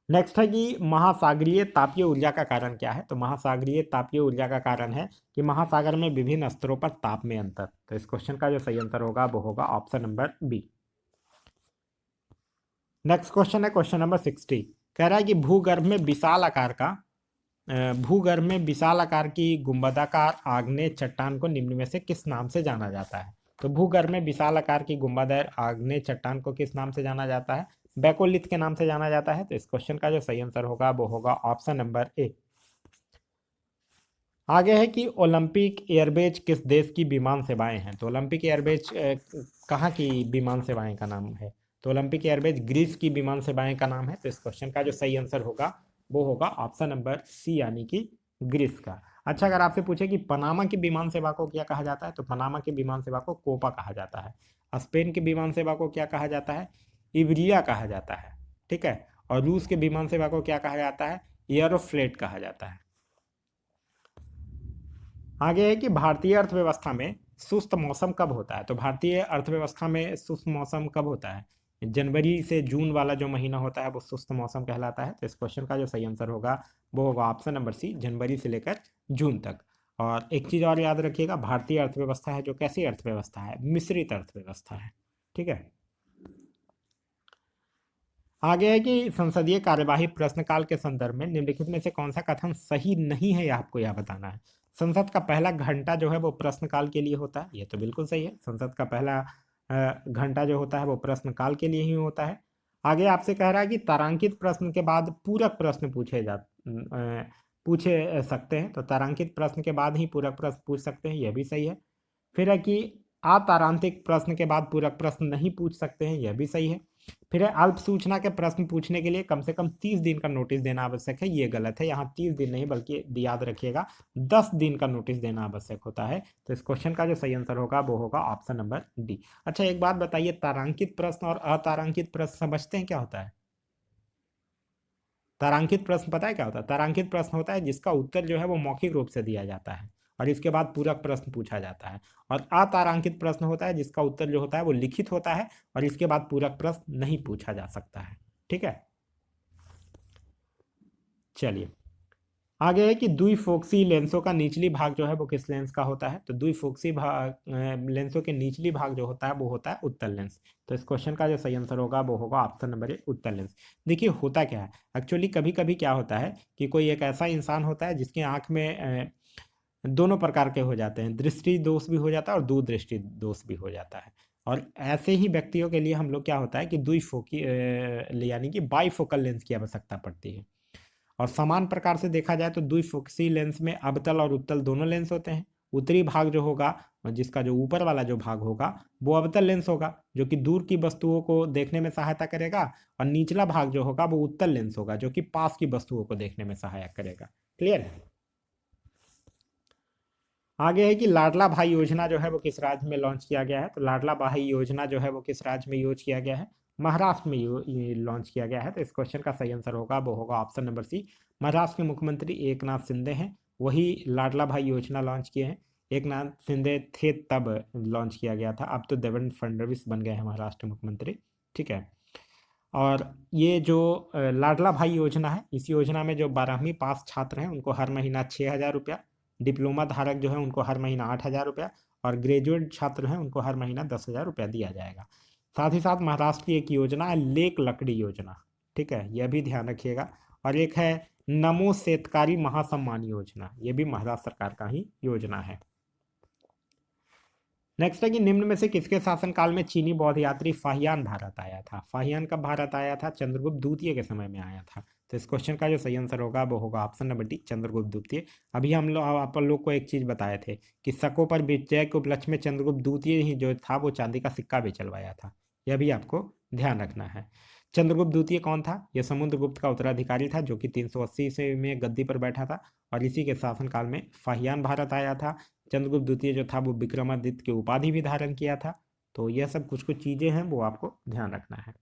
नेक्स्ट है कि महासागरीय तापीय ऊर्जा का कारण क्या है? तो महासागरीय तापीय ऊर्जा का कारण है कि महासागर में विभिन्न स्तरों पर ताप में अंतर। तो इस क्वेश्चन का जो सही आंसर होगा वो होगा option number B. Next question है क्वेश्चन नंबर 60। कह रहा है कि भूगर्भ में विशाल आकार की गुंबदाकार आग्नेय चट्टान को निम्न में से किस नाम से जाना जाता है? तो भूगर्भ में विशाल आकार की गुंबदाकार आग्नेय चट्टान को किस नाम से जाना जाता है? बैकोलिथ के नाम से जाना जाता है। तो इस क्वेश्चन का जो सही आंसर होगा वो होगा ऑप्शन नंबर ए। आगे है कि ओलंपिक एयरबेज किस देश की विमान सेवाएं हैं? तो ओलंपिक एयरबेज कहाँ की विमान सेवाएं का नाम है? तो ओलंपिक एयरबेज ग्रीस की विमान सेवाएं का नाम है। तो इस क्वेश्चन का जो सही आंसर होगा वो होगा ऑप्शन नंबर सी, यानी कि ग्रीस का। अच्छा, अगर आपसे पूछे कि पनामा की विमान सेवा को क्या कहा जाता है? तो पनामा की विमान सेवा को कोपा कहा जाता है। स्पेन की विमान सेवा को क्या कहा जाता है? इवरिया कहा जाता है। ठीक है, और रूस के विमान सेवा को क्या कहा जाता है? एयरोफ्लेट कहा जाता है। आगे है कि भारतीय अर्थव्यवस्था में सुस्त मौसम कब होता है? तो भारतीय अर्थव्यवस्था में सुस्त मौसम कब होता है? जनवरी से जून वाला जो महीना होता है वो सुस्त मौसम कहलाता है। तो इस क्वेश्चन का जो सही आंसर होगा वो होगा ऑप्शन नंबर सी, जनवरी से लेकर जून तक। और एक चीज़ और याद रखिएगा, भारतीय अर्थव्यवस्था है जो कैसी अर्थव्यवस्था है? मिश्रित अर्थव्यवस्था है। ठीक है, आगे है कि संसदीय कार्यवाही प्रश्नकाल के संदर्भ में निम्नलिखित में से कौन सा कथन सही नहीं है, यह आपको यह बताना है। संसद का पहला घंटा जो है वो प्रश्नकाल के लिए होता है, ये तो बिल्कुल सही है। संसद का पहला घंटा जो होता है वो प्रश्नकाल के लिए ही होता है। आगे आपसे कह रहा है कि तारांकित प्रश्न के बाद पूरक प्रश्न पूछे सकते हैं, तो तारांकित प्रश्न के बाद ही पूरक प्रश्न पूछ सकते हैं, यह भी सही है। फिर है कि अतारांकित प्रश्न के बाद पूरक प्रश्न नहीं पूछ सकते हैं, यह भी सही है। फिर है अल्प सूचना के प्रश्न पूछने के लिए कम से कम 30 दिन का नोटिस देना आवश्यक है, ये गलत है। यहाँ 30 दिन नहीं बल्कि याद रखिएगा 10 दिन का नोटिस देना आवश्यक होता है। तो इस क्वेश्चन का जो सही आंसर होगा वो होगा ऑप्शन नंबर डी। अच्छा एक बात बताइए, तारांकित प्रश्न और अतारांकित प्रश्न समझते हैं क्या होता है? तारांकित प्रश्न पता है क्या होता है? तारांकित प्रश्न होता है जिसका उत्तर जो है वो मौखिक रूप से दिया जाता है और इसके बाद पूरक प्रश्न पूछा जाता है। और अतारांकित प्रश्न होता है जिसका उत्तर जो होता है वो लिखित होता है और इसके बाद पूरक प्रश्न नहीं पूछा जा सकता है। ठीक है, चलिए आगे है कि द्विफोक्सी लेंसों का निचली भाग जो है वो किस लेंस का होता है? तो द्विफोक्सी भाग लेंसों के निचली भाग जो होता है वो होता है उत्तल लेंस। तो इस क्वेश्चन का जो सही आंसर होगा वो होगा ऑप्शन नंबर ए, उत्तल लेंस। देखिए होता क्या है, एक्चुअली कभी कभी क्या होता है कि कोई एक ऐसा इंसान होता है जिसकी आंख में दोनों प्रकार के हो जाते हैं, दृष्टि दोष भी हो जाता है और दूरदृष्टि दोष भी हो जाता है। और ऐसे ही व्यक्तियों के लिए हम लोग क्या होता है कि द्विफोकी यानी कि बाईफोकल लेंस की आवश्यकता पड़ती है। और समान प्रकार से देखा जाए तो द्विफोक्सी लेंस में अवतल और उत्तल दोनों लेंस होते हैं। उत्तरी भाग जो होगा, जिसका जो ऊपर वाला जो भाग होगा वो अवतल लेंस होगा जो कि दूर की वस्तुओं को देखने में सहायता करेगा, और निचला भाग जो होगा वो उत्तल लेंस होगा जो कि पास की वस्तुओं को देखने में सहायक करेगा। क्लियर है? आगे है कि लाडला भाई योजना जो है वो किस राज्य में लॉन्च किया गया है? तो लाडला भाई योजना जो है वो किस राज्य में यूज किया गया है? महाराष्ट्र में ये लॉन्च किया गया है। तो इस क्वेश्चन का सही आंसर होगा वो होगा ऑप्शन नंबर सी। महाराष्ट्र के मुख्यमंत्री एकनाथ शिंदे हैं, वही लाडला भाई योजना लॉन्च किए हैं। एकनाथ शिंदे थे तब लॉन्च किया गया था, अब तो देवेंद्र फडणवीस बन गए हैं महाराष्ट्र के मुख्यमंत्री। ठीक है, और ये जो लाडला भाई योजना है, इस योजना में जो 12वीं पास छात्र हैं उनको हर महीना 6,000 रुपया, डिप्लोमा धारक जो है उनको हर महीना 8,000 रुपया, और ग्रेजुएट छात्र हैं उनको हर महीना 10,000 रुपया दिया जाएगा। साथ ही साथ महाराष्ट्र की एक योजना है लेक लकड़ी योजना, ठीक है, यह भी ध्यान रखिएगा। और एक है नमो शेतकारी महासम्मान योजना, ये भी महाराष्ट्र सरकार का ही योजना है। नेक्स्ट है कि निम्न में से किसके शासनकाल में चीनी बौद्ध यात्री फाहियान भारत आया था? फाहियान कब भारत आया था? चंद्रगुप्त द्वितीय के समय में आया था। तो इस क्वेश्चन का जो सही आंसर होगा वो होगा ऑप्शन नंबर डी, चंद्रगुप्त द्वितीय। अभी हम लोग आप लोग को एक चीज बताए थे कि शकों पर विजय के उपलक्ष्य में चंद्रगुप्त द्वितीय ही जो था वो चांदी का सिक्का भी चलवाया था, यह भी आपको ध्यान रखना है। चंद्रगुप्त द्वितीय कौन था? यह समुद्रगुप्त का उत्तराधिकारी था जो कि 380 ईस्वी में गद्दी पर बैठा था, और इसी के शासनकाल में फाहियान भारत आया था। चंद्रगुप्त द्वितीय जो था वो विक्रमादित्य की उपाधि भी धारण किया था। तो यह सब कुछ कुछ चीजें हैं वो आपको ध्यान रखना है।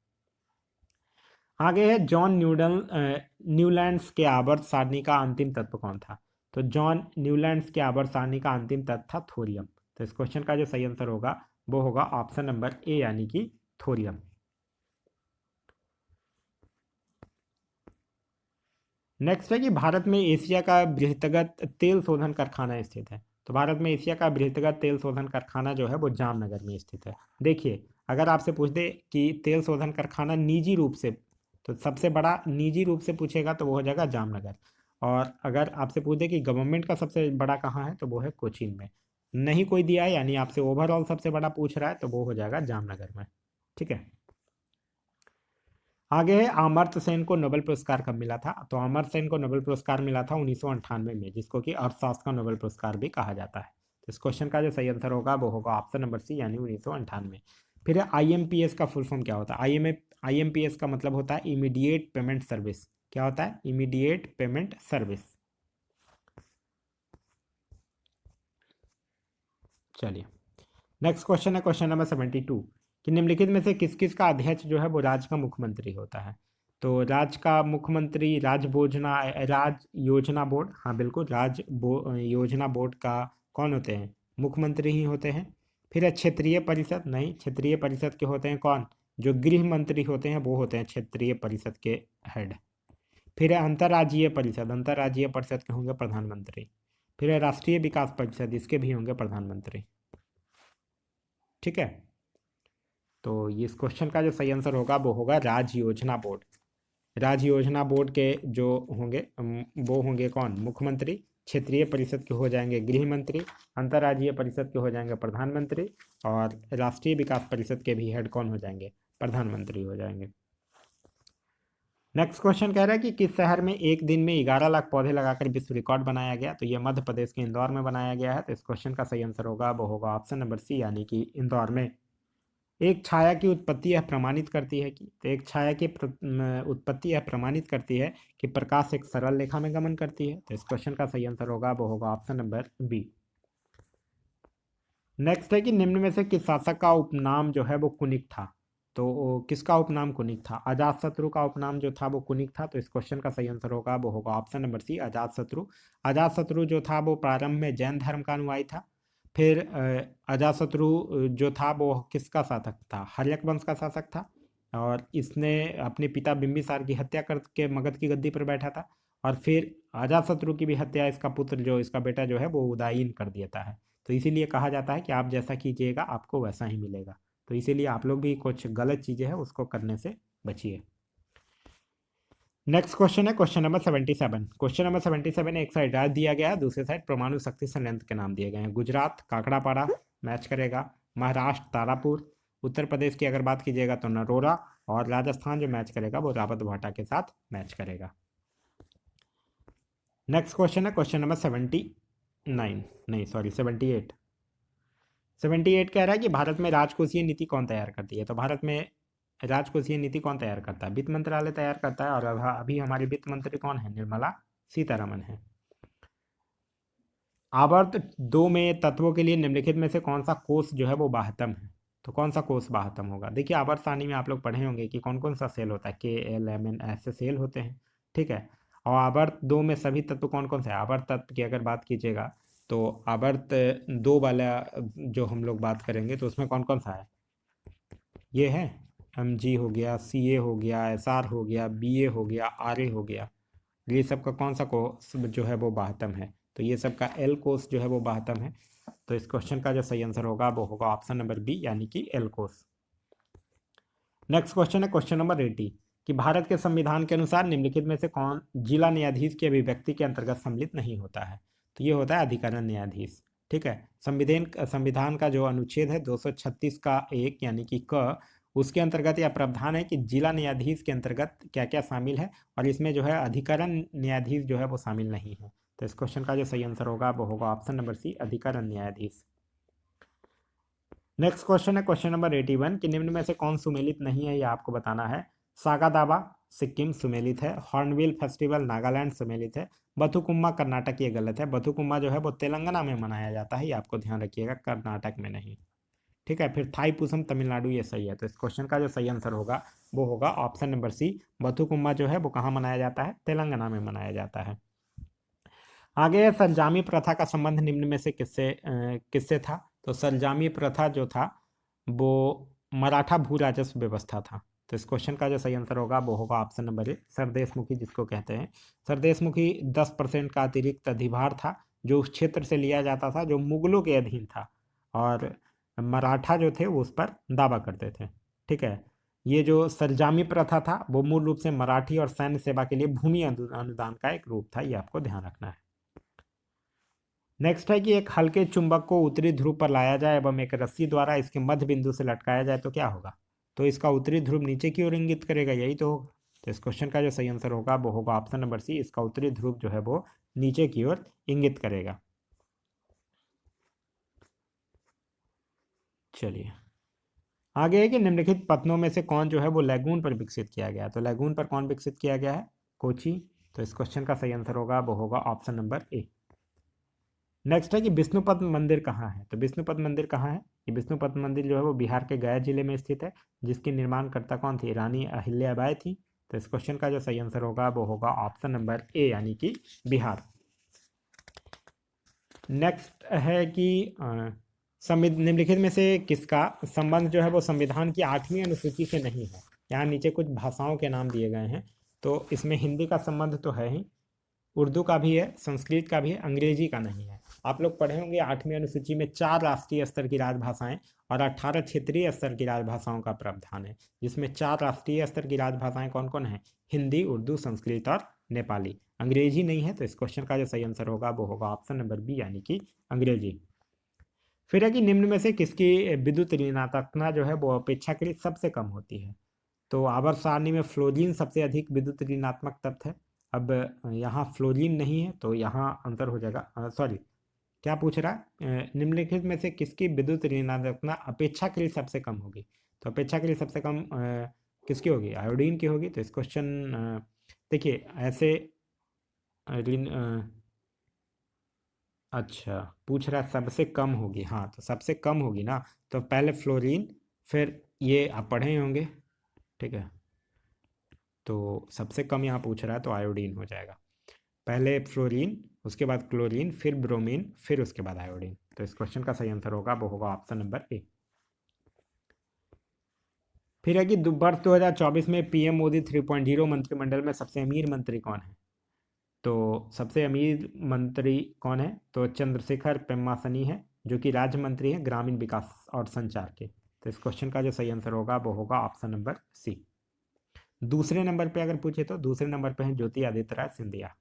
आगे है जॉन न्यूलैंड्स के आवर्त सारणी का अंतिम तत्व कौन था? तो जॉन न्यूलैंड्स के आवर्त सारणी का अंतिम तत्व था थोरियम। तो इस क्वेश्चन का जो सही आंसर होगा वो होगा ऑप्शन नंबर ए यानी कि थोरियम। नेक्स्ट है कि भारत में एशिया का बृहत्तगत तेल शोधन कारखाना स्थित है। तो भारत में एशिया का बृहत्तगत तेल शोधन कारखाना जो है वो जामनगर में स्थित है। देखिए अगर आपसे पूछ दे कि तेल शोधन कारखाना निजी रूप से, तो सबसे बड़ा निजी रूप से पूछेगा तो वो हो जाएगा जामनगर। और अगर आपसे पूछ दे कि गवर्नमेंट का सबसे बड़ा कहाँ है तो वो है कोचीन में। नहीं कोई दिया है यानी आपसे ओवरऑल सबसे बड़ा पूछ रहा है तो वो हो जाएगा जामनगर में। ठीक है, आगे है अमर्त्य सेन को नोबेल पुरस्कार कब मिला था? तो अमर्त्य सेन को नोबेल पुरस्कार मिला था 1998 में, जिसको कि अर्थशास्त्र का नोबेल पुरस्कार भी कहा जाता है। तो इस क्वेश्चन का जो सही आंसर होगा वो होगा ऑप्शन नंबर सी यानी 1998। फिर IMPS का फुल फॉर्म क्या होता है? IMPS का मतलब होता है इमीडिएट पेमेंट सर्विस। क्या होता है? Immediate payment service. चलिए नेक्स्ट क्वेश्चन है क्वेश्चन नंबर 72 कि निम्नलिखित में से किस किस का अध्यक्ष जो है वो राज्य का मुख्यमंत्री होता है? तो राज्य का मुख्यमंत्री राज योजना बोर्ड, हाँ बिल्कुल, योजना बोर्ड का कौन होते हैं? मुख्यमंत्री ही होते हैं। फिर है क्षेत्रीय परिषद, नहीं, क्षेत्रीय परिषद के होते हैं कौन? जो गृह मंत्री होते हैं वो होते हैं क्षेत्रीय परिषद के हेड। फिर है अंतर्राज्यीय परिषद, अंतर्राज्यीय परिषद के होंगे प्रधानमंत्री। फिर है राष्ट्रीय विकास परिषद, इसके भी होंगे प्रधानमंत्री। ठीक है, तो ये इस क्वेश्चन का जो सही आंसर होगा वो होगा राज्य योजना बोर्ड। राज्य योजना बोर्ड के जो होंगे वो होंगे कौन? मुख्यमंत्री। क्षेत्रीय परिषद के हो जाएंगे गृह मंत्री। अंतर्राज्यीय परिषद के हो जाएंगे प्रधानमंत्री। और राष्ट्रीय विकास परिषद के भी हेड कौन हो जाएंगे? प्रधानमंत्री हो जाएंगे। नेक्स्ट क्वेश्चन कह रहा है कि किस शहर में एक दिन में 11 लाख पौधे लगाकर विश्व रिकॉर्ड बनाया गया। तो ये मध्य प्रदेश के इंदौर में बनाया गया है। तो इस क्वेश्चन का सही आंसर होगा वो होगा ऑप्शन नंबर सी, यानी कि इंदौर में। एक छाया की उत्पत्ति यह प्रमाणित करती है कि, तो एक छाया की उत्पत्ति यह प्रमाणित करती है कि प्रकाश एक सरल रेखा में गमन करती है। तो इस क्वेश्चन का सही आंसर होगा वो होगा ऑप्शन नंबर बी। नेक्स्ट है कि निम्न में से किस शासक का उपनाम जो है वो कुनिक था। तो किसका उपनाम कुनिक था? अजातशत्रु का उपनाम जो था वो कुनिक था। तो इस क्वेश्चन का सही आंसर होगा वो होगा option number C, Ajatashatru. Ajatashatru जो था वो प्रारंभ में जैन धर्म का अनुयायी था। फिर अजातशत्रु जो था वो किसका शासक था? हर्यक वंश का शासक था। और इसने अपने पिता बिंबिसार की हत्या करके मगध की गद्दी पर बैठा था। और फिर अजातशत्रु की भी हत्या इसका पुत्र जो इसका बेटा जो है वो उदायीन कर देता है। तो इसीलिए कहा जाता है कि आप जैसा कीजिएगा आपको वैसा ही मिलेगा। तो इसीलिए आप लोग भी कुछ गलत चीज़ें हैं उसको करने से बचिए। नेक्स्ट क्वेश्चन है क्वेश्चन नंबर 77। क्वेश्चन नंबर 77, एक साइड राज्य दिया गया है, दूसरे साइड परमाणु शक्ति संयंत्र के नाम दिए गए हैं। गुजरात काकड़ापाड़ा मैच करेगा, महाराष्ट्र तारापुर, उत्तर प्रदेश की अगर बात कीजिएगा तो नरोरा, और राजस्थान जो मैच करेगा वो रावत भाटा के साथ मैच करेगा। नेक्स्ट क्वेश्चन है क्वेश्चन नंबर 78। 78 कह रहा है कि भारत में राजकोषीय नीति कौन तैयार करती है। तो भारत में राजकोषीय नीति कौन तैयार करता है? वित्त मंत्रालय तैयार करता है। और अभी हमारी वित्त मंत्री कौन है? निर्मला सीतारमन है। आवर्त 2 में तत्वों के लिए निम्नलिखित में से कौन सा कोष जो है वो बाह्यतम है? तो कौन सा कोष बाह्यतम होगा? देखिए आवर्त सारणी में आप लोग पढ़े होंगे कि कौन कौन सा सेल होता है, KLMN ऐसे सेल होते हैं, ठीक है। और आवर्त 2 में सभी तत्व कौन कौन से हैं? आवर्त तत्व की अगर बात कीजिएगा तो आवर्त 2 वाला जो हम लोग बात करेंगे तो उसमें कौन कौन सा है? ये है MG हो गया, CA हो गया, SR हो गया, BA हो गया, RA हो गया। ये सब का कौन सा कोर्स जो है वो बाह्यतम है? तो ये सब का L कोर्स जो है वो बाह्यतम है। तो इस क्वेश्चन का जो सही आंसर होगा वो होगा ऑप्शन नंबर बी, यानी कि L कोर्स। नेक्स्ट क्वेश्चन है क्वेश्चन नंबर 80 कि भारत के संविधान के अनुसार निम्नलिखित में से कौन जिला न्यायाधीश की अभिव्यक्ति के अंतर्गत सम्मिलित नहीं होता है। तो ये होता है अधिकरण न्यायाधीश, ठीक है। संविधान का जो अनुच्छेद है 236 का 1 यानी कि क, उसके अंतर्गत यह प्रावधान है कि जिला न्यायाधीश के अंतर्गत क्या क्या शामिल है, और इसमें जो है अधिकरण न्यायाधीश जो है वो शामिल नहीं है। तो इस क्वेश्चन का जो सही आंसर होगा वो होगा ऑप्शन नंबर सी, अधिकरण न्यायाधीश। नेक्स्ट क्वेश्चन है क्वेश्चन नंबर 81 कि निम्न में से कौन सुमेलित नहीं है, यह आपको बताना है। सागा दावा सिक्किम सुमेलित है, हॉर्नबिल फेस्टिवल नागालैंड सुमेलित है, बथुकुम्मा कर्नाटक, ये गलत है। बथुकुम्मा जो है वो तेलंगाना में मनाया जाता है, ये आपको ध्यान रखिएगा, कर्नाटक में नहीं, ठीक है। फिर थाईपुसम तमिलनाडु, ये सही है। तो इस क्वेश्चन का जो सही आंसर होगा वो होगा ऑप्शन नंबर सी, बथुकुम्मा जो है वो कहाँ मनाया जाता है? तेलंगाना में मनाया जाता है। आगे सरजामी प्रथा का संबंध निम्न में से किससे था? तो सरजामी प्रथा जो था वो मराठा भू राजस्व व्यवस्था था। तो इस क्वेश्चन का जो सही आंसर होगा वो होगा ऑप्शन नंबर ए, सरदेशमुखी जिसको कहते हैं। सरदेशमुखी 10% का अतिरिक्त अधिभार था जो उस क्षेत्र से लिया जाता था जो मुगलों के अधीन था, और मराठा जो थे वो उस पर दावा करते थे, ठीक है। ये जो सरजामी प्रथा था वो मूल रूप से मराठी और सैन्य सेवा के लिए भूमि अनुदान का एक रूप था, ये आपको ध्यान रखना है। नेक्स्ट है कि एक हल्के चुंबक को उत्तरी ध्रुव पर लाया जाए एवं एक रस्सी द्वारा इसके मध्य बिंदु से लटकाया जाए तो क्या होगा? तो इसका उत्तरी ध्रुव नीचे की ओर इंगित करेगा, यही तो होगा। तो इस क्वेश्चन का जो सही आंसर होगा वो होगा ऑप्शन नंबर सी, इसका उत्तरी ध्रुव जो है वो नीचे की ओर इंगित करेगा। चलिए आगे है कि निम्नलिखित पत्तनों में से कौन जो है वो लैगून पर विकसित किया गया है। तो लैगून पर कौन विकसित किया गया है? कोची। तो इस क्वेश्चन का सही आंसर होगा वो होगा ऑप्शन नंबर ए। नेक्स्ट है कि विष्णुपद मंदिर कहाँ है। तो विष्णुपद मंदिर कहाँ है? ये विष्णुपद मंदिर जो है वो बिहार के गया जिले में स्थित है, जिसकी निर्माणकर्ता कौन थी? रानी अहिल्याबाई थी। तो इस क्वेश्चन का जो सही आंसर होगा वो होगा ऑप्शन नंबर ए, यानी कि बिहार। नेक्स्ट है कि निम्नलिखित में से किसका संबंध जो है वो संविधान की 8वीं अनुसूची से नहीं है। यहाँ नीचे कुछ भाषाओं के नाम दिए गए हैं, तो इसमें हिंदी का संबंध तो है ही, उर्दू का भी है, संस्कृत का भी है, अंग्रेजी का नहीं है। आप लोग पढ़े होंगे 8वीं अनुसूची में 4 राष्ट्रीय स्तर की राजभाषाएं और 18 क्षेत्रीय स्तर की राजभाषाओं का प्रावधान है, जिसमें 4 राष्ट्रीय स्तर की राजभाषाएं कौन कौन है? हिंदी, उर्दू, संस्कृत और नेपाली। अंग्रेजी नहीं है। तो इस क्वेश्चन का जो सही आंसर होगा वो होगा ऑप्शन नंबर बी, यानी कि अंग्रेजी। फिर है कि निम्न में से किसकी विद्युत ऋणात्मकता जो है वो अपेक्षाकृत सबसे कम होती है। तो आवर्त सारणी में फ्लोरीन सबसे अधिक विद्युत ऋणात्मक तत्व है। अब यहाँ फ्लोरीन नहीं है तो यहाँ आंसर हो जाएगा, सॉरी क्या पूछ रहा है, निम्नलिखित में से किसकी विद्युत ऋणात्मकता अपेक्षाकृत सबसे कम होगी। तो अपेक्षाकृत सबसे कम किसकी होगी, आयोडीन की होगी। तो इस क्वेश्चन देखिए ऐसे ऋण अच्छा पूछ रहा है सबसे कम होगी, हाँ तो सबसे कम होगी ना, तो पहले फ्लोरीन, फिर ये आप पढ़े ही होंगे, ठीक है। तो सबसे कम यहाँ पूछ रहा है तो आयोडीन हो जाएगा। पहले फ्लोरीन, उसके बाद क्लोरीन, फिर ब्रोमीन, फिर उसके बाद आयोडीन। तो इस क्वेश्चन का सही आंसर होगा वो होगा ऑप्शन नंबर ए। फिर है कि वर्ष 2024 में पीएम मोदी 3.0 मंत्रिमंडल में सबसे अमीर मंत्री कौन है। तो सबसे अमीर मंत्री कौन है, तो चंद्रशेखर पेम्मासनी है, जो कि राज्य मंत्री है ग्रामीण विकास और संचार के। तो इस क्वेश्चन का जो सही आंसर होगा वो होगा ऑप्शन नंबर सी। दूसरे नंबर पे अगर पूछे तो दूसरे नंबर पे है ज्योति आदित्य राय सिंधिया।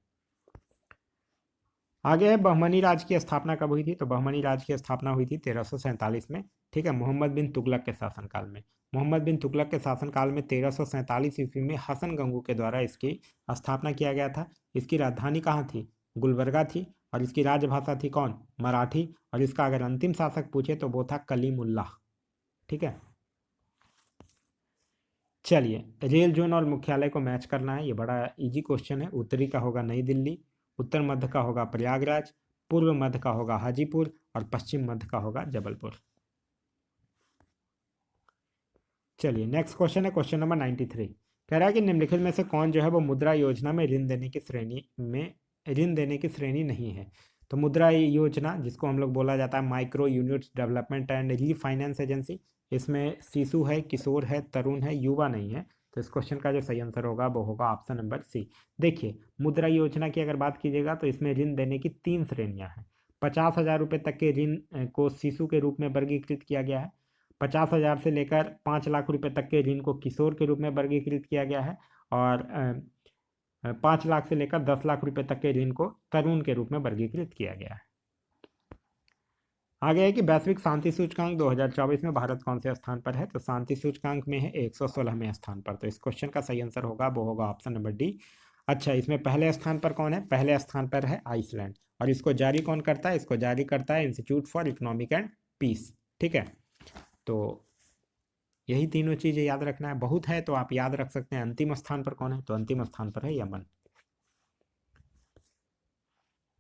आगे है बहमनी राज की स्थापना कब हुई थी। तो बहमनी राज की स्थापना हुई थी 1347 में, ठीक है, मोहम्मद बिन तुगलक के शासनकाल में। मोहम्मद बिन तुगलक के शासनकाल में 1347 ईस्वी में हसन गंगू के द्वारा इसकी स्थापना किया गया था। इसकी राजधानी कहाँ थी, गुलबर्गा थी, और इसकी राजभाषा थी कौन, मराठी, और इसका अगर अंतिम शासक पूछे तो वो था कलीमुल्लाह, ठीक है। चलिए रेल जोन और मुख्यालय को मैच करना है, ये बड़ा इजी क्वेश्चन है। उत्तरी का होगा नई दिल्ली, उत्तर मध्य का होगा प्रयागराज, पूर्व मध्य का होगा हाजीपुर, और पश्चिम मध्य का होगा जबलपुर। चलिए नेक्स्ट क्वेश्चन है क्वेश्चन नंबर 93। कह रहा है कि निम्नलिखित में से कौन जो है वो मुद्रा योजना में ऋण देने की श्रेणी नहीं है। तो मुद्रा योजना जिसको हम लोग बोला जाता है micro units development and refinance agency, इसमें शिशु है, किशोर है, तरुण है, युवा नहीं है। तो इस क्वेश्चन का जो सही आंसर होगा वो होगा ऑप्शन नंबर सी। देखिए मुद्रा योजना की अगर बात कीजिएगा तो इसमें ऋण देने की 3 श्रेणियां हैं। 50,000 रुपये तक के ऋण को शिशु के रूप में वर्गीकृत किया गया है। 50,000 से लेकर 5 लाख रुपए तक के ऋण को किशोर के रूप में वर्गीकृत किया गया है, और 5 लाख से लेकर 10 लाख रुपए तक के ऋण को तरुण के रूप में वर्गीकृत किया गया है। आगे है कि वैश्विक शांति सूचकांक 2024 में भारत कौन से स्थान पर है। तो शांति सूचकांक में है 116वें स्थान पर। तो इस क्वेश्चन का सही आंसर होगा वो होगा ऑप्शन नंबर डी। अच्छा इसमें पहले स्थान पर कौन है, पहले स्थान पर है आइसलैंड, और इसको जारी कौन करता है, इसको जारी करता है institute for economic and peace, ठीक है। तो यही तीनों चीजें याद रखना है, बहुत है तो आप याद रख सकते हैं। अंतिम स्थान पर कौन है, तो अंतिम स्थान पर है यमन।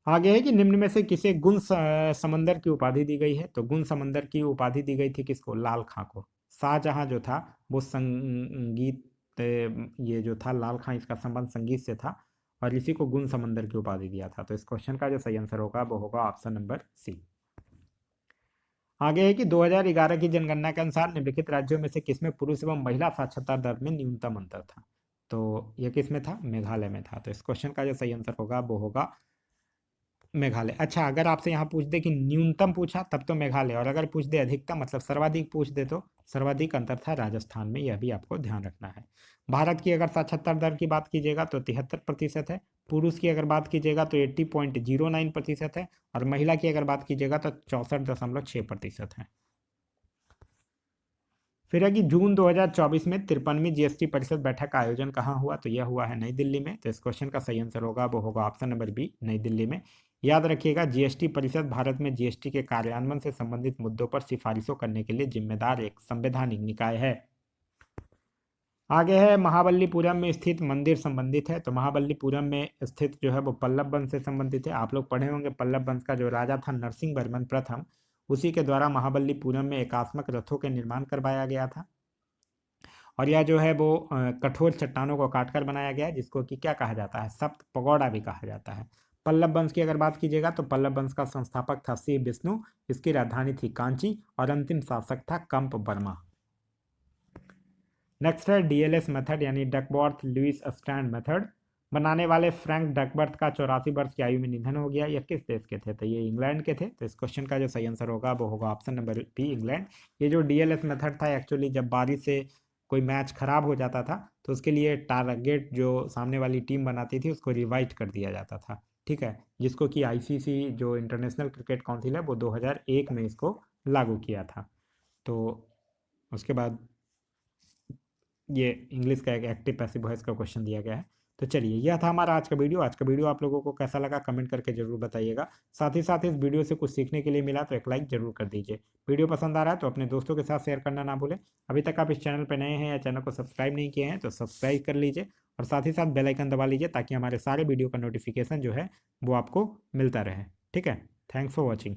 आगे है कि निम्न में से किसे गुण समंदर की उपाधि दी गई है। तो गुण समंदर की उपाधि दी गई थी किसको, लाल खां को। शाहजहां जो था वो संगीत, ये जो था लाल खां, इसका संबंध संगीत से था, और इसी को गुण समंदर की उपाधि दिया था। तो इस क्वेश्चन का जो सही आंसर होगा वो होगा ऑप्शन नंबर सी। आगे है कि 2011 की जनगणना के अनुसार निम्नलिखित राज्यों में से किसमें पुरुष एवं महिला साक्षरता दर में न्यूनतम अंतर था। तो यह किस में था, मेघालय में था। तो इस क्वेश्चन का जो सही आंसर होगा वो होगा मेघालय। अच्छा अगर आपसे यहाँ पूछ दे कि न्यूनतम पूछा तब तो मेघालय, और अगर पूछ दे अधिकतम मतलब सर्वाधिक पूछ दे तो सर्वाधिक अंतर था राजस्थान में, यह भी आपको ध्यान रखना है। भारत की अगर साक्षरता दर की बात कीजिएगा तो 73% है। पुरुष की अगर बात कीजिएगा तो 80.09% है, और महिला की अगर बात कीजिएगा तो 64.6% है। फिर है कि जून 2024 में 53वीं जीएसटी परिषद बैठक का आयोजन कहाँ हुआ। तो यह हुआ है नई दिल्ली में। तो इस क्वेश्चन का सही आंसर होगा वो होगा ऑप्शन नंबर बी, नई दिल्ली में। याद रखिएगा जीएसटी परिषद भारत में जीएसटी के कार्यान्वयन से संबंधित मुद्दों पर सिफारिशों करने के लिए जिम्मेदार एक संवैधानिक निकाय है। आगे है महाबलीपुरम में स्थित मंदिर संबंधित है। तो महाबलीपुरम में स्थित जो है वो पल्लव वंश से संबंधित है। आप लोग पढ़े होंगे पल्लव वंश का जो राजा था नरसिंह वर्मन प्रथम, उसी के द्वारा महाबलीपुरम में एकात्मक रथों के निर्माण करवाया गया था। और यह जो है वो कठोर चट्टानों को काटकर बनाया गया है, जिसको कि क्या कहा जाता है, सप्त पगोड़ा भी कहा जाता है। पल्लव वंश की अगर बात कीजिएगा तो पल्लव वंश का संस्थापक था श्री विष्णु, इसकी राजधानी थी कांची, और अंतिम शासक था कंप वर्मा। नेक्स्ट है डीएलएस मेथड यानी डकवर्थ लुईस स्टैंड मेथड। बनाने वाले फ्रैंक डकवर्थ का 84 वर्ष की आयु में निधन हो गया। यह किस देश के थे, तो ये इंग्लैंड के थे। तो इस क्वेश्चन का जो सही आंसर होगा वो होगा ऑप्शन नंबर बी, इंग्लैंड। ये जो डीएलएस मेथड था एक्चुअली जब बारिश से कोई मैच खराब हो जाता था तो उसके लिए टारगेट जो सामने वाली टीम बनाती थी उसको रिवाइट कर दिया जाता था, ठीक है, जिसको कि आईसीसी जो इंटरनेशनल क्रिकेट काउंसिल है वो 2001 में इसको लागू किया था। तो उसके बाद ये इंग्लिश का एक एक्टिव पैसिव वॉइस का क्वेश्चन दिया गया है। तो चलिए, यह था हमारा आज का वीडियो। आज का वीडियो आप लोगों को कैसा लगा कमेंट करके जरूर बताइएगा। साथ ही साथ इस वीडियो से कुछ सीखने के लिए मिला तो एक लाइक जरूर कर दीजिए। वीडियो पसंद आ रहा है तो अपने दोस्तों के साथ शेयर करना ना भूलें। अभी तक आप इस चैनल पर नए हैं या चैनल को सब्सक्राइब नहीं किए हैं तो सब्सक्राइब कर लीजिए और साथ ही साथ बेल आइकन दबा लीजिए ताकि हमारे सारे वीडियो का नोटिफिकेशन जो है वो आपको मिलता रहे। ठीक है, थैंक्स फॉर वॉचिंग।